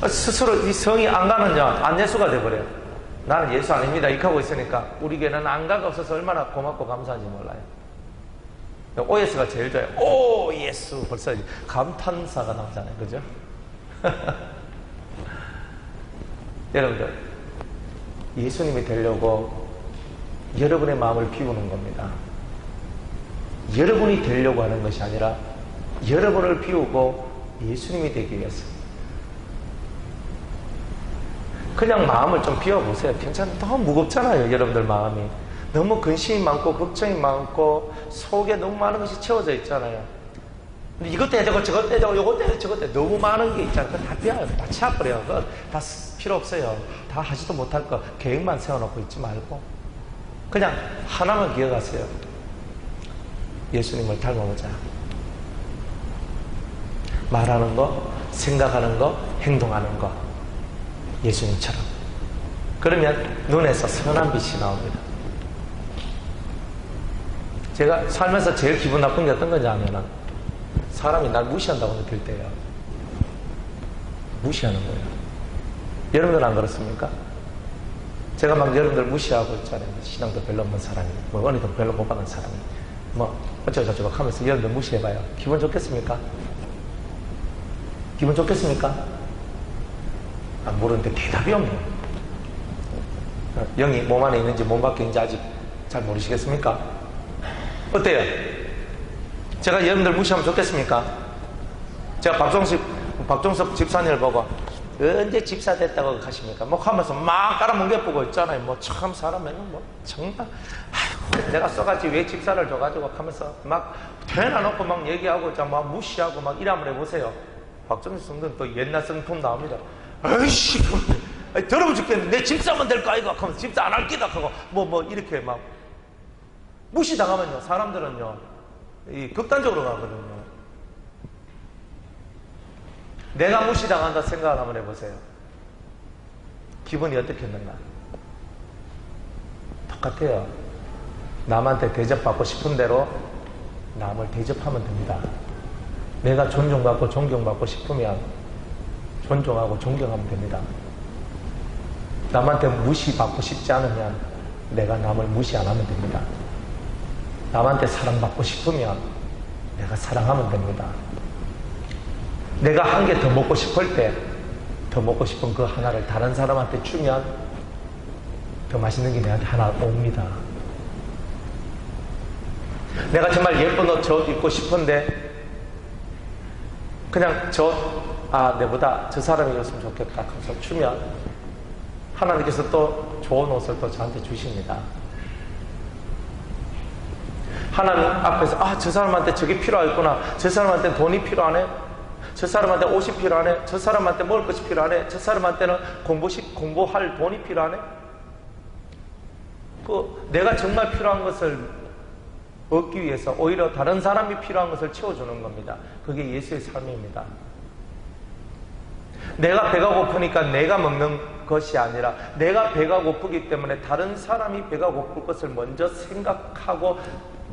스스로 이 성이 안가는요, 안예수가 돼버려요. 나는 예수 아닙니다 이렇게 하고 있으니까 우리 교회는 안가가 없어서 얼마나 고맙고 감사한지 몰라요. OS가 제일 좋아요. 오 예수. 벌써 감탄사가 나오잖아요. 그죠? 여러분들, 예수님이 되려고 여러분의 마음을 비우는 겁니다. 여러분이 되려고 하는 것이 아니라 여러분을 비우고 예수님이 되기 위해서. 그냥 마음을 좀 비워보세요. 너무 무겁잖아요, 여러분들 마음이. 너무 근심이 많고 걱정이 많고 속에 너무 많은 것이 채워져 있잖아요. 근데 이것도 해야 되고 저것도 해야 되고 이것도 해야 되고 저것도 해야 되고 너무 많은 게 있잖아요. 그거 다 비워요. 다 치워버려요. 그거 다 필요 없어요. 다 하지도 못할 거 계획만 세워놓고 있지 말고 그냥 하나만 기억하세요. 예수님을 닮아보자. 말하는 거, 생각하는 거, 행동하는 거 예수님처럼. 그러면 눈에서 선한 빛이 나옵니다. 제가 살면서 제일 기분 나쁜 게 어떤 거냐 하면은 사람이 날 무시한다고 느낄 때예요. 무시하는 거예요. 여러분들 안 그렇습니까? 제가 막 여러분들 무시하고 있잖아요. 신앙도 별로 없는 사람이, 뭐 은혜도 별로 못 받는 사람이, 뭐 어쩌고저쩌고 하면서 여러분들 무시해봐요. 기분 좋겠습니까? 기분 좋겠습니까? 모르는데 대답이 없네요. 영이 몸 안에 있는지 몸 밖에 있는지 아직 잘 모르시겠습니까? 어때요? 제가 여러분들 무시하면 좋겠습니까? 제가 박종석 집사님을 보고 언제 집사 됐다고 하십니까? 뭐 하면서 막 깔아뭉개보고 있잖아요. 뭐 참 사람에는 뭐 정말 아이고 내가 써가지고 왜 집사를 줘가지고 하면서 막 대놔놓고 막 얘기하고 막 무시하고 막 이러면 해보세요. 박종석 성도는 또 옛날 성품 나옵니다. 아이씨 더러워 죽겠는데 내 집사만 될 거 아이가 하면서 집사 안 할 끼다 하고 뭐 이렇게 막 무시당하면요 사람들은요 이 극단적으로 가거든요. 내가 무시당한다 생각을 한번 해보세요. 기분이 어떻겠는가? 똑같아요. 남한테 대접받고 싶은 대로 남을 대접하면 됩니다. 내가 존중받고 존경받고 싶으면 존중하고 존경하면 됩니다. 남한테 무시받고 싶지 않으면 내가 남을 무시 안 하면 됩니다. 남한테 사랑받고 싶으면 내가 사랑하면 됩니다. 내가 한 개 더 먹고 싶을 때 더 먹고 싶은 그 하나를 다른 사람한테 주면 더 맛있는 게 내한테 하나 옵니다. 내가 정말 예쁜 옷 저 입고 싶은데 그냥 내보다 저 사람이 입었으면 좋겠다 하면서 주면 하나님께서 또 좋은 옷을 또 저한테 주십니다. 하나님 앞에서 저 사람한테 저게 필요하겠구나. 저 사람한테 돈이 필요하네. 저 사람한테 옷이 필요하네. 저 사람한테 먹을 것이 필요하네. 저 사람한테는 공부할 돈이 필요하네. 내가 정말 필요한 것을 얻기 위해서 오히려 다른 사람이 필요한 것을 채워주는 겁니다. 그게 예수의 삶입니다. 내가 배가 고프니까 내가 먹는 것이 아니라 내가 배가 고프기 때문에 다른 사람이 배가 고플 것을 먼저 생각하고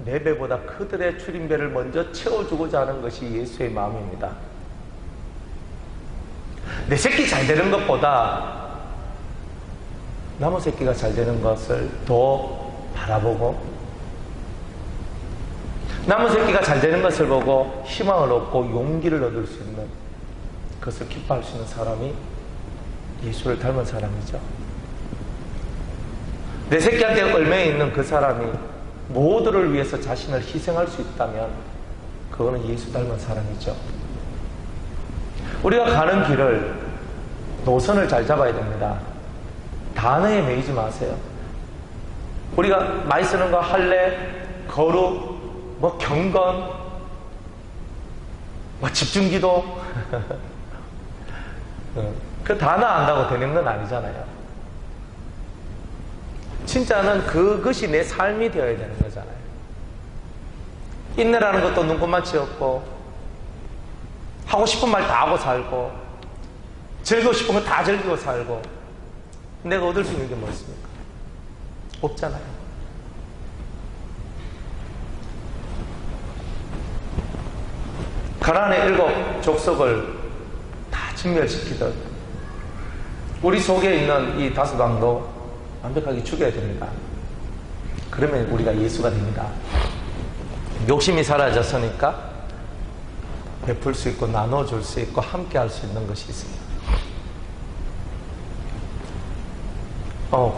내 배보다 그들의 줄임배를 먼저 채워주고자 하는 것이 예수의 마음입니다. 내 새끼 잘 되는 것보다 남의 새끼가 잘 되는 것을 더 바라보고 남의 새끼가 잘 되는 것을 보고 희망을 얻고 용기를 얻을 수 있는 그것을 기뻐할 수 있는 사람이 예수를 닮은 사람이죠. 내 새끼한테 얼매에 있는 그 사람이 모두를 위해서 자신을 희생할 수 있다면 그거는 예수 닮은 사람이죠. 우리가 가는 길을 노선을 잘 잡아야 됩니다. 단어에 매이지 마세요. 우리가 많이 쓰는 거 할례, 거룩, 경건, 집중기도 그 단어 안다고 되는 건 아니잖아요. 진짜는 그것이 내 삶이 되어야 되는 거잖아요. 인내라는 것도 눈곱만 채웠고 하고 싶은 말 다 하고 살고 즐기고 싶은 거 다 즐기고 살고 내가 얻을 수 있는 게 뭐 있습니까? 없잖아요. 가나안의 7 족속을 다 진멸시키듯 우리 속에 있는 이 5 왕도 완벽하게 죽여야 됩니다. 그러면 우리가 예수가 됩니다. 욕심이 사라졌으니까 베풀 수 있고 나눠줄 수 있고 함께 할 수 있는 것이 있습니다.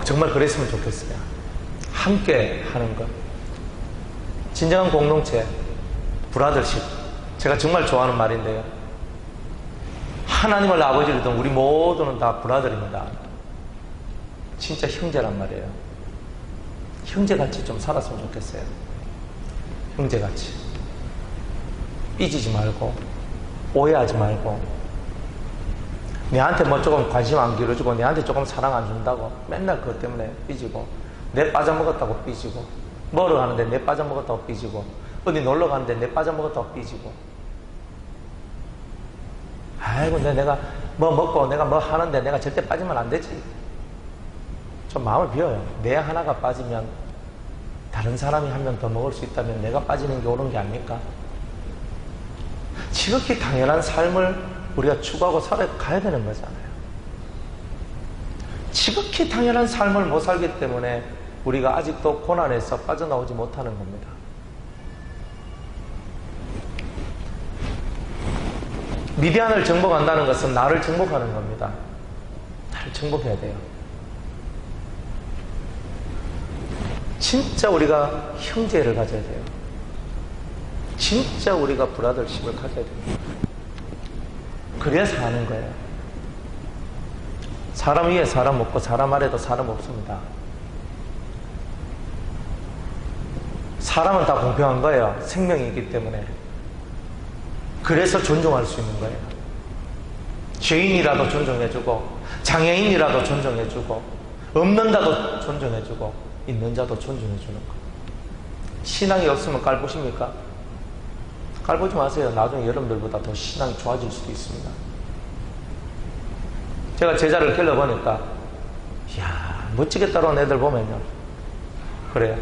정말 그랬으면 좋겠어요. 함께 하는 것. 진정한 공동체, 브라더십, 제가 정말 좋아하는 말인데요. 하나님을 아버지를 둔 우리 모두는 다 브라더입니다. 진짜 형제란 말이에요. 형제같이 좀 살았으면 좋겠어요. 형제같이. 삐지지 말고, 오해하지 말고, 내한테 뭐 조금 관심 안 기울여주고, 내한테 조금 사랑 안 준다고, 맨날 그것 때문에 삐지고, 내 빠져먹었다고 삐지고, 뭐를 하는데 내 빠져먹었다고 삐지고, 어디 놀러 가는데 내 빠져먹었다고 삐지고, 아이고, 내가 뭐 먹고 내가 뭐 하는데 내가 절대 빠지면 안 되지. 좀 마음을 비워요. 내 하나가 빠지면 다른 사람이 한 명 더 먹을 수 있다면 내가 빠지는 게 옳은 게 아닙니까? 지극히 당연한 삶을 우리가 추구하고 살아가야 되는 거잖아요. 지극히 당연한 삶을 못 살기 때문에 우리가 아직도 고난에서 빠져나오지 못하는 겁니다. 미디안을 정복한다는 것은 나를 정복하는 겁니다. 나를 정복해야 돼요. 진짜 우리가 형제를 가져야 돼요. 진짜 우리가 브라더십을 가져야 됩니다. 그래야 사는 거예요. 사람 위에 사람 없고 사람 아래도 사람 없습니다. 사람은 다 공평한 거예요. 생명이기 때문에. 그래서 존중할 수 있는 거예요. 죄인이라도 존중해주고, 장애인이라도 존중해주고, 없는 자도 존중해주고, 있는 자도 존중해주는 거. 신앙이 없으면 깔보십니까? 깔보지 마세요. 나중에 여러분들보다 더 신앙이 좋아질 수도 있습니다. 제가 제자를 길러보니까, 이야, 멋지게 따라온 애들 보면요. 그래요.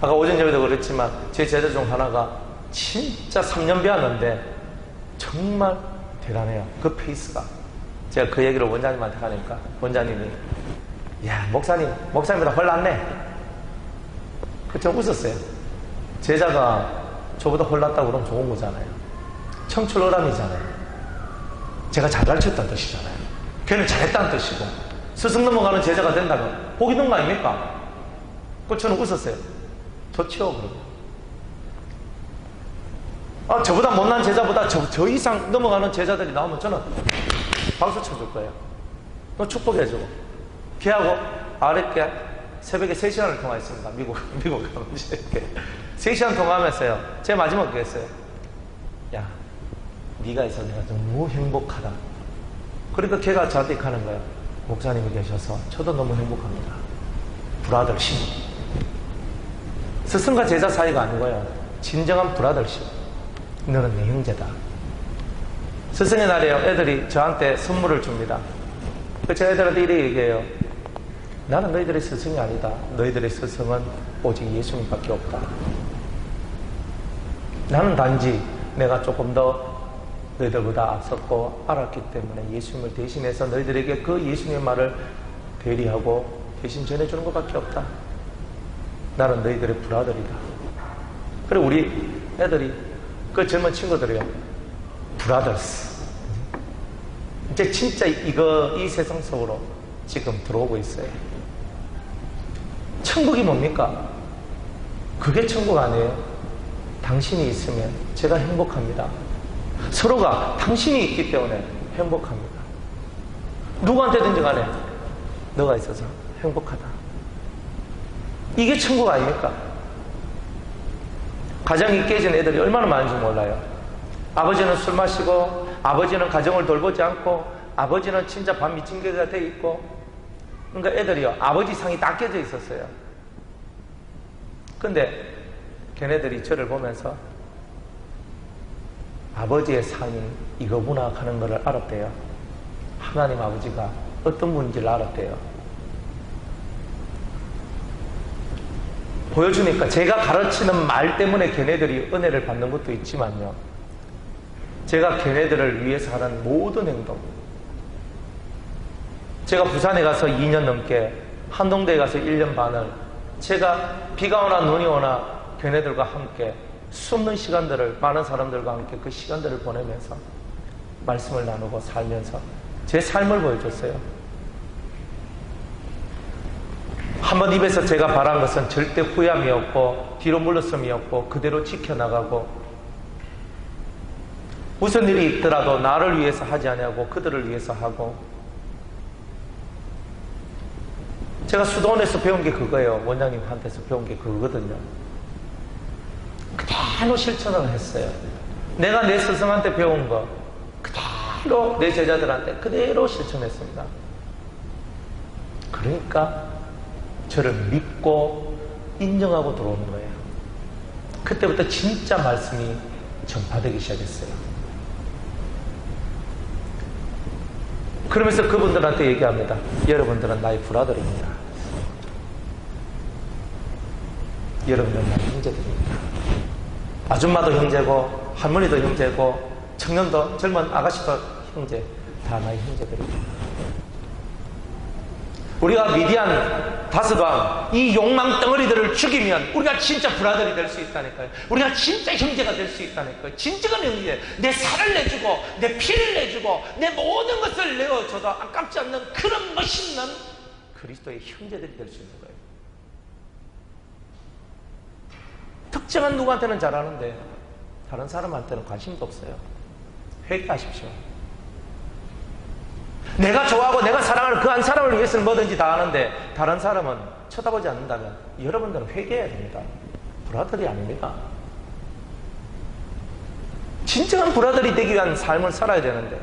아까 오전 예배도 그랬지만, 제 제자 중 하나가 진짜 3년 배웠는데 정말 대단해요. 그 페이스가. 제가 그 얘기를 원장님한테 하니까 원장님이 야 목사님보다 훨 낫네. 좀 웃었어요. 제자가 저보다 훨 낫다고 그러면 좋은 거잖아요. 청출어람이잖아요. 제가 잘 가르쳤다는 뜻이잖아요. 걔는 잘했다는 뜻이고 스승 넘어가는 제자가 된다면 복이 있는 거 아닙니까? 그 저는 웃었어요. 좋죠. 그러면 저보다 못난 제자보다 저 이상 넘어가는 제자들이 나오면 저는 박수 쳐줄 거예요. 또 축복해주고. 걔하고 어렵게 새벽에 3시간을 통화했습니다. 미국 가면서 이렇게 3시간 통화하면서요. 제 마지막 그랬어요. 야, 네가 있어 내가 너무 행복하다. 그러니까 걔가 저한테 하는 거예요. 목사님이 계셔서 저도 너무 행복합니다. 브라더십. 스승과 제자 사이가 아니고요. 진정한 브라더십. 너는 내 형제다. 스승의 날에요. 애들이 저한테 선물을 줍니다. 제가 애들한테 이렇게 얘기해요. 나는 너희들의 스승이 아니다. 너희들의 스승은 오직 예수님밖에 없다. 나는 단지 내가 조금 더 너희들보다 앞섰고 알았기 때문에 예수님을 대신해서 너희들에게 그 예수님의 말을 대리하고 대신 전해주는 것밖에 없다. 나는 너희들의 브라더리다. 그리고 우리 애들이 그 젊은 친구들이요. 브라더스. 이제 진짜 이 세상 속으로 지금 들어오고 있어요. 천국이 뭡니까? 그게 천국 아니에요. 당신이 있으면 제가 행복합니다. 서로가 당신이 있기 때문에 행복합니다. 누구한테든지 간에 너가 있어서 행복하다. 이게 천국 아닙니까? 가정이 깨진 애들이 얼마나 많은지 몰라요. 아버지는 술 마시고, 아버지는 가정을 돌보지 않고, 아버지는 진짜 반 미친 개가 돼 있고, 그러니까 애들이요, 아버지 상이 다 깨져 있었어요. 근데 걔네들이 저를 보면서 아버지의 상이 이거구나 하는 것을 알았대요. 하나님 아버지가 어떤 분인지를 알았대요. 보여주니까 제가 가르치는 말 때문에 걔네들이 은혜를 받는 것도 있지만요. 제가 걔네들을 위해서 하는 모든 행동. 제가 부산에 가서 2년 넘게, 한동대에 가서 1년 반을 제가 비가 오나 눈이 오나 걔네들과 함께 숨는 시간들을, 많은 사람들과 함께 그 시간들을 보내면서 말씀을 나누고 살면서 제 삶을 보여줬어요. 한번 입에서 제가 바란 것은 절대 후회함이 없고 뒤로 물러섬이 없고 그대로 지켜나가고 무슨 일이 있더라도 나를 위해서 하지 아니하고 그들을 위해서 하고. 제가 수도원에서 배운 게 그거예요. 원장님한테서 배운 게 그거거든요. 그대로 실천을 했어요. 내가 내 스승한테 배운 거 그대로 내 제자들한테 그대로 실천했습니다. 그러니까 저를 믿고 인정하고 들어오는 거예요. 그때부터 진짜 말씀이 전파되기 시작했어요. 그러면서 그분들한테 얘기합니다. 여러분들은 나의 브라더입니다. 여러분들은 나의 형제들입니다. 아줌마도 형제고 할머니도 형제고 청년도 젊은 아가씨도 형제, 다 나의 형제들입니다. 우리가 미디안 다스왕 이 욕망 덩어리들을 죽이면 우리가 진짜 브라더리 될 수 있다니까요. 우리가 진짜 형제가 될 수 있다니까요. 진정한 형제, 내 살을 내주고 내 피를 내주고 내 모든 것을 내어줘도 아깝지 않는 그런 멋있는 그리스도의 형제들이 될 수 있는 거예요. 특정한 누구한테는 잘하는데 다른 사람한테는 관심도 없어요. 회개하십시오. 내가 좋아하고 내가 사랑하는 그 한 사람을 위해서는 뭐든지 다 하는데 다른 사람은 쳐다보지 않는다면 여러분들은 회개해야 됩니다. 브라더리 아닙니다. 진정한 브라더리 되기 위한 삶을 살아야 되는데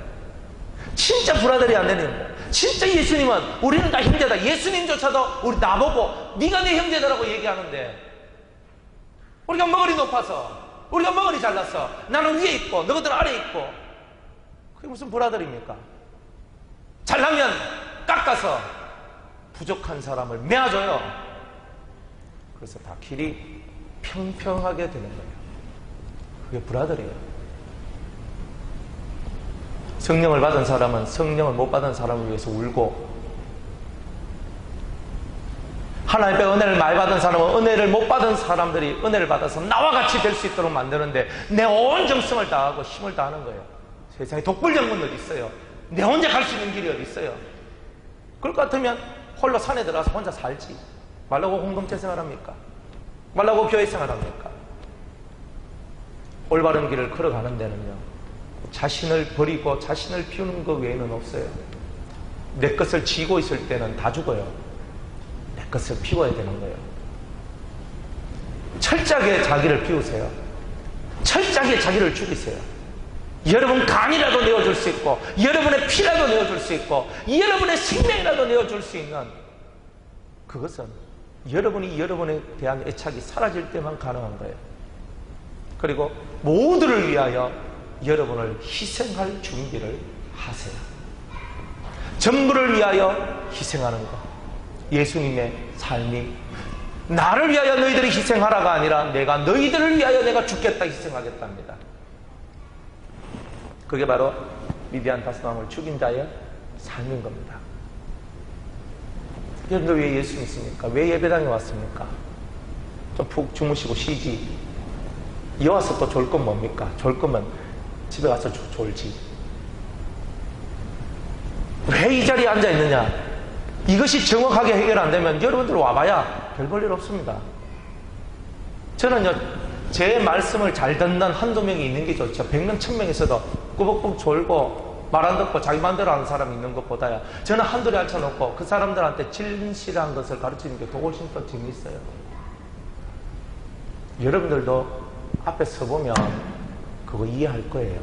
진짜 브라더리 안 되는 거예요. 진짜 예수님은 우리는 다 형제다. 예수님조차도 우리 나보고 네가 내 형제다라고 얘기하는데 우리가 머리 높아서 우리가 머리 잘나서 나는 위에 있고 너희들 아래에 있고 그게 무슨 브라더리입니까? 잘나면 깎아서 부족한 사람을 메아줘요. 그래서 다 길이 평평하게 되는 거예요. 그게 브라더리예요. 성령을 받은 사람은 성령을 못 받은 사람을 위해서 울고, 하나님의 은혜를 많이 받은 사람은 은혜를 못 받은 사람들이 은혜를 받아서 나와 같이 될 수 있도록 만드는데 내 온 정성을 다하고 힘을 다하는 거예요. 세상에 독불정문 어디 있어요? 내 혼자 갈 수 있는 길이 어디 있어요? 그럴 것 같으면 홀로 산에 들어가서 혼자 살지 말라고 공동체 생활합니까? 말라고 교회 생활합니까? 올바른 길을 걸어가는 데는요, 자신을 버리고 자신을 피우는 것 외에는 없어요. 내 것을 쥐고 있을 때는 다 죽어요. 내 것을 피워야 되는 거예요. 철저하게 자기를 피우세요. 철저하게 자기를 죽이세요. 여러분 간이라도 내어줄 수 있고, 여러분의 피라도 내어줄 수 있고, 여러분의 생명이라도 내어줄 수 있는 그것은 여러분이 여러분에 대한 애착이 사라질 때만 가능한 거예요. 그리고 모두를 위하여 여러분을 희생할 준비를 하세요. 전부를 위하여 희생하는 것, 예수님의 삶이 나를 위하여 너희들이 희생하라가 아니라 내가 너희들을 위하여 내가 죽겠다 희생하겠답니다. 그게 바로 미디안 다스왕을 죽인 자의 삶인 겁니다. 여러분들 왜 예수 믿습니까? 왜 예배당에 왔습니까? 좀 푹 주무시고 쉬지. 이 와서 또 졸 건 뭡니까? 졸 거면 집에 가서 졸지. 왜 이 자리에 앉아 있느냐? 이것이 정확하게 해결 안 되면 여러분들 와봐야 별 볼 일 없습니다. 저는요, 제 말씀을 잘 듣는 한두 명이 있는 게 좋죠. 100명, 1000명 있어도 꾸벅꾸벅 졸고 말 안 듣고 자기 마음대로 하는 사람이 있는 것보다야 저는 한둘에 앉혀놓고 그 사람들한테 진실한 것을 가르치는 게 더 훨씬 더 재미있어요. 여러분들도 앞에 서보면 그거 이해할 거예요.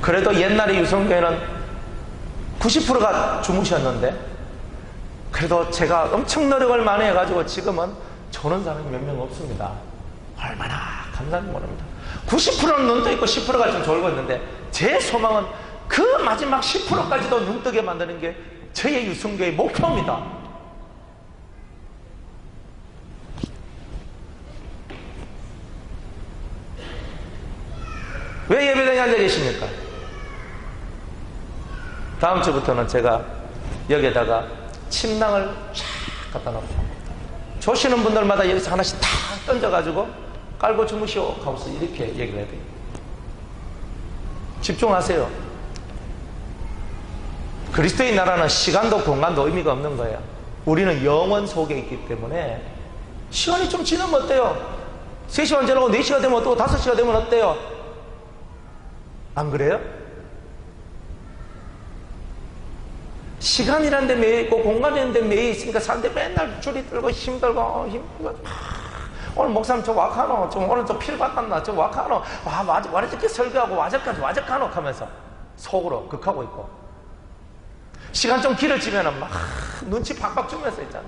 그래도 옛날에 유성교회는 90%가 주무셨는데 그래도 제가 엄청 노력을 많이 해가지고 지금은 조는 사람이 몇 명 없습니다. 얼마나 감사한지 모릅니다. 90%는 눈 떠 있고 10%가 좀 졸고 있는데 제 소망은 그 마지막 10%까지도 눈 뜨게 만드는 게 저의 유성교회의 목표입니다. 왜 예배당에 앉아 계십니까? 다음 주부터는 제가 여기에다가 침낭을 쫙 갖다 놓고 조시는 분들마다 여기서 하나씩 탁 던져가지고 깔고 주무시오 하고서 이렇게 얘기를 해야 돼요. 집중하세요. 그리스도의 나라는 시간도 공간도 의미가 없는 거예요. 우리는 영원 속에 있기 때문에 시간이 좀 지나면 어때요? 3시간 지나고 4시가 되면 어떠고 5시가 되면 어때요? 안 그래요? 시간이란 데 매여 있고 공간이란 데 매여 있으니까 사람들이 맨날 줄이 들고 힘들고 오늘 목사님 저 와카노 오늘 저 필 받았나 저 와카노 와 저렇게 설교하고 와적하노 하면서 속으로 극하고 있고, 시간 좀 길어지면은 막 눈치 팍팍 주면서 있잖아.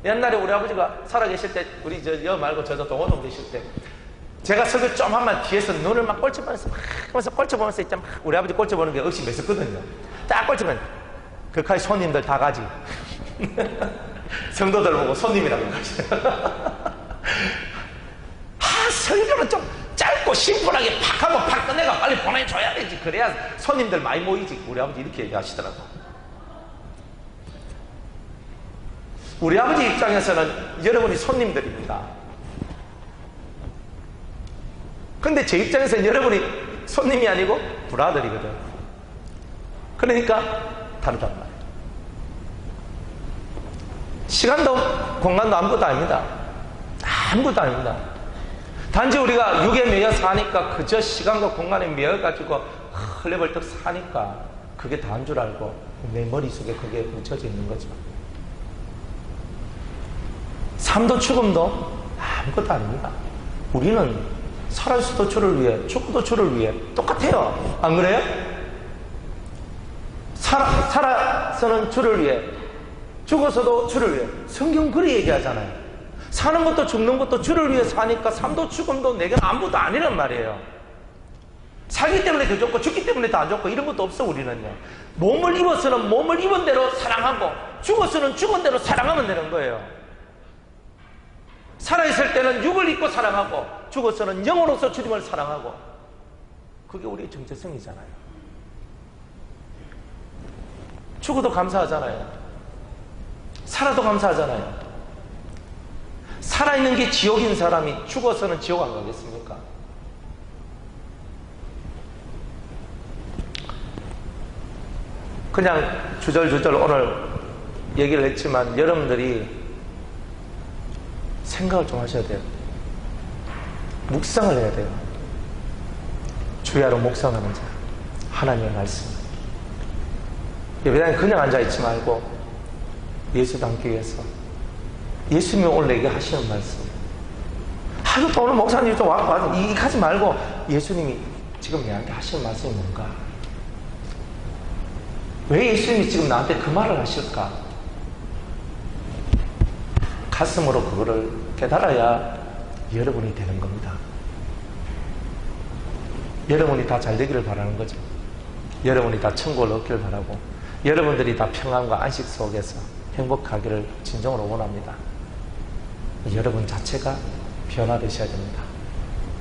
옛날에 우리 아버지가 살아계실 때, 우리 여 말고 저 동호동 계실 때 제가 설교 좀 하면 뒤에서 눈을 막 꼴쳐보면서 막 하면서 꼴쳐보면서 있잖아. 우리 아버지 꼴쳐보는 게 억시 mes었거든요. 딱 꼴치면 극하게 손님들 다 가지. 성도들 보고 손님이라고 가지. 설교는 좀 짧고 심플하게 팍 하고 팍 끝내가 빨리 보내줘야 되지. 그래야 손님들 많이 모이지. 우리 아버지 이렇게 얘기하시더라고. 우리 아버지 입장에서는 여러분이 손님들입니다. 근데 제 입장에서는 여러분이 손님이 아니고 브라더리거든. 그러니까 다르단 말이에요. 시간도 공간도 아무것도 아닙니다. 아무것도 아닙니다. 단지 우리가 육에 매여 사니까, 그저 시간과 공간에 매여가지고 헐레벌떡 사니까 그게 다인 줄 알고 내 머릿속에 그게 묻혀져 있는 거죠. 삶도 죽음도 아무것도 아닙니다. 우리는 살아서도 주를 위해, 죽어도 주를 위해 똑같아요. 안 그래요? 살아서는 주를 위해, 죽어서도 주를 위해. 성경 그리 얘기하잖아요. 사는 것도 죽는 것도 주를 위해 사니까 삶도 죽음도 내게는 아무것도 아니란 말이에요. 살기 때문에 더 좋고 죽기 때문에 더 안 좋고 이런 것도 없어. 우리는요, 몸을 입어서는 몸을 입은 대로 사랑하고 죽어서는 죽은 대로 사랑하면 되는 거예요. 살아있을 때는 육을 입고 사랑하고 죽어서는 영으로서 주님을 사랑하고, 그게 우리의 정체성이잖아요. 죽어도 감사하잖아요. 살아도 감사하잖아요. 살아있는 게 지옥인 사람이 죽어서는 지옥 안 가겠습니까? 그냥 주절주절 오늘 얘기를 했지만 여러분들이 생각을 좀 하셔야 돼요. 묵상을 해야 돼요. 주야로 묵상하는 자, 하나님의 말씀. 예배당에 그냥 앉아있지 말고 예수 닮기 위해서 예수님이 오늘 내게 하시는 말씀, 하루 또 오늘 목사님 좀 와서 이 하지 말고 예수님이 지금 내한테 하시는 말씀이 뭔가, 왜 예수님이 지금 나한테 그 말을 하실까, 가슴으로 그거를 깨달아야 여러분이 되는 겁니다. 여러분이 다 잘 되기를 바라는 거죠. 여러분이 다 천국을 얻기를 바라고, 여러분들이 다 평안과 안식 속에서 행복하기를 진정으로 원합니다. 여러분 자체가 변화되셔야 됩니다.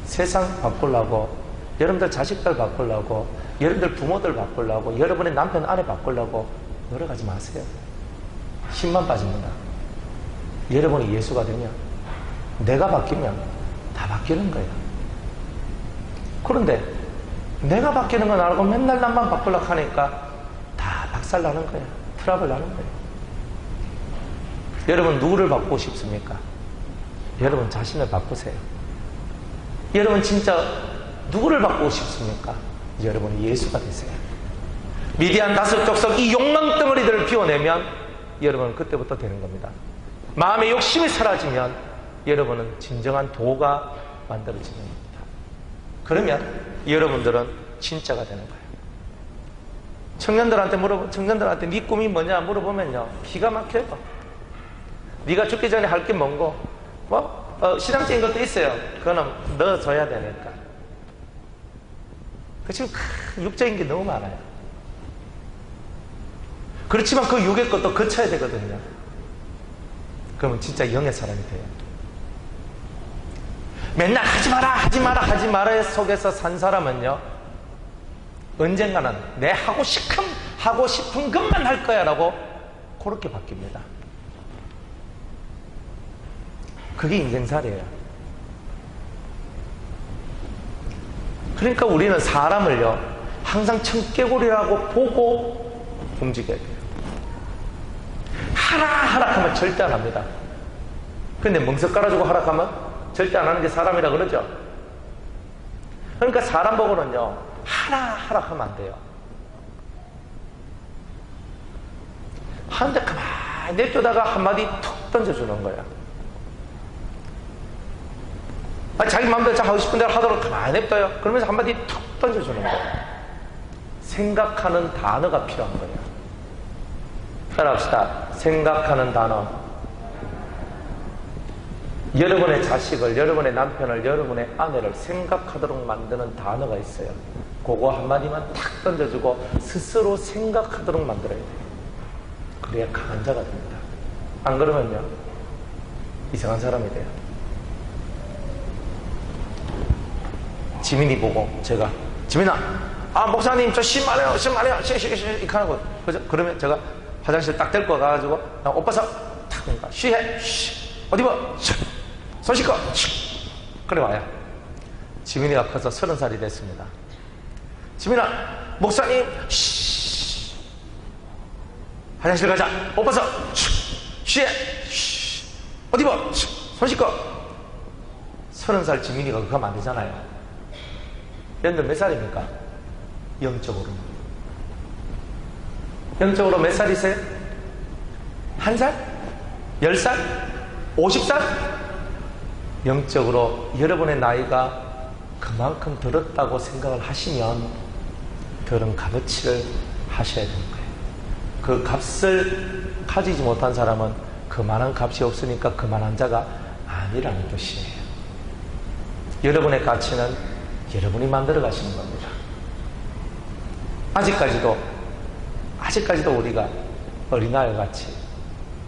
세상 바꾸려고, 여러분들 자식들 바꾸려고, 여러분들 부모들 바꾸려고, 여러분의 남편 아내 바꾸려고 노력하지 마세요. 힘만 빠집니다. 여러분이 예수가 되면, 내가 바뀌면 다 바뀌는 거예요. 그런데 내가 바뀌는 건 알고 맨날 남만 바꾸려고 하니까 다 박살나는 거예요. 트러블 나는 거예요. 여러분 누구를 바꾸고 싶습니까? 여러분 자신을 바꾸세요. 여러분 진짜 누구를 바꾸고 싶습니까? 여러분이 예수가 되세요. 미디안 다섯 족속 이 욕망 덩어리들을 비워내면 여러분은 그때부터 되는 겁니다. 마음의 욕심이 사라지면 여러분은 진정한 도가 만들어지는 겁니다. 그러면 여러분들은 진짜가 되는 거예요. 청년들한테 네 꿈이 뭐냐 물어보면요, 기가 막혀요. 네가 죽기 전에 할 게 뭔고? 신앙적인 것도 있어요. 그거는 넣어줘야 되니까. 지금 육적인 게 너무 많아요. 그렇지만 그 육의 것도 거쳐야 되거든요. 그러면 진짜 영의 사람이 돼요. 맨날 하지 마라 속에서 산 사람은요, 언젠가는 내 하고 싶은 것만 할 거야 라고 그렇게 바뀝니다. 그게 인생살이에요. 그러니까 우리는 사람을요, 항상 청개구리라고 보고 움직여야 돼요. 하락하면 절대 안 합니다. 근데 멍석 깔아주고 하락하면 절대 안 하는 게 사람이라 그러죠. 그러니까 사람 보고는요, 하라 하면 안 돼요. 하는데 가만히 냅두다가 한마디 툭 던져주는 거야. 자기 마음대로 하고 싶은 대로 하도록 가만히 냅둬요. 그러면서 한마디 툭 던져주는 거야. 생각하는 단어가 필요한 거예요. 따라합시다. 생각하는 단어. 여러분의 자식을, 여러분의 남편을, 여러분의 아내를 생각하도록 만드는 단어가 있어요. 그거 한마디만 탁 던져주고 스스로 생각하도록 만들어야 돼요. 그래야 강한 자가 됩니다. 안 그러면요, 이상한 사람이 돼요. 지민이 보고 제가, 지민아, 목사님 저 심 말해요 이렇게 하는 거. 그러면 제가 화장실 딱 데리고 가가지고 옷 벗어 탁 그러니까 쉬해, 어디 봐, 손 씻고, 그래 와요. 지민이가 커서 30살이 됐습니다. 지민아, 목사님 화장실 가자, 옷 벗어, 쉬해, 어디 봐, 손 씻고. 30살 지민이가 그거 하면 안 되잖아요. 여러분들 몇 살입니까? 영적으로 몇 살이세요? 1살? 10살? 50살? 영적으로 여러분의 나이가 그만큼 들었다고 생각을 하시면 그런 값어치를 하셔야 되는 거예요. 그 값을 가지지 못한 사람은 그만한 값이 없으니까 그만한 자가 아니라는 뜻이에요. 여러분의 가치는 여러분이 만들어 가시는 겁니다. 아직까지도 우리가 어린아이 같이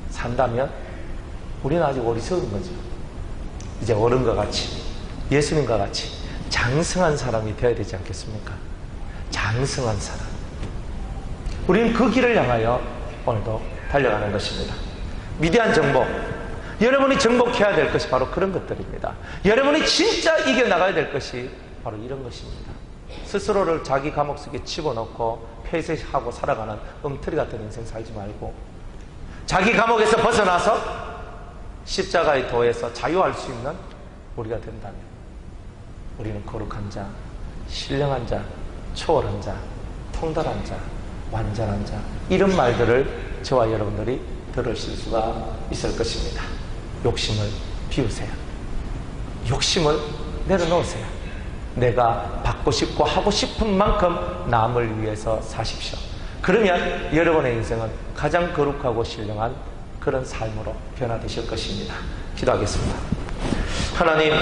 산다면 우리는 아직 어리석은 거죠. 이제 어른과 같이, 예수님과 같이 장성한 사람이 되어야 되지 않겠습니까? 장성한 사람. 우리는 그 길을 향하여 오늘도 달려가는 것입니다. 위대한 정복. 여러분이 정복해야 될 것이 바로 그런 것들입니다. 여러분이 진짜 이겨나가야 될 것이 바로 이런 것입니다. 스스로를 자기 감옥 속에 집어넣고 폐쇄하고 살아가는 엉터리 같은 인생 살지 말고, 자기 감옥에서 벗어나서 십자가의 도에서 자유할 수 있는 우리가 된다면 우리는 거룩한 자, 신령한 자, 초월한 자, 통달한 자, 완전한 자, 이런 말들을 저와 여러분들이 들으실 수가 있을 것입니다. 욕심을 비우세요. 욕심을 내려놓으세요. 내가 받고 싶고 하고 싶은 만큼 남을 위해서 사십시오. 그러면 여러분의 인생은 가장 거룩하고 신령한 그런 삶으로 변화되실 것입니다. 기도하겠습니다. 하나님,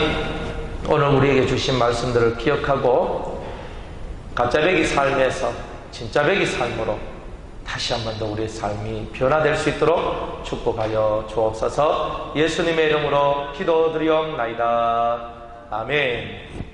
오늘 우리에게 주신 말씀들을 기억하고 가짜배기 삶에서 진짜배기 삶으로 다시 한 번 더 우리의 삶이 변화될 수 있도록 축복하여 주옵소서. 예수님의 이름으로 기도드리옵나이다. 아멘.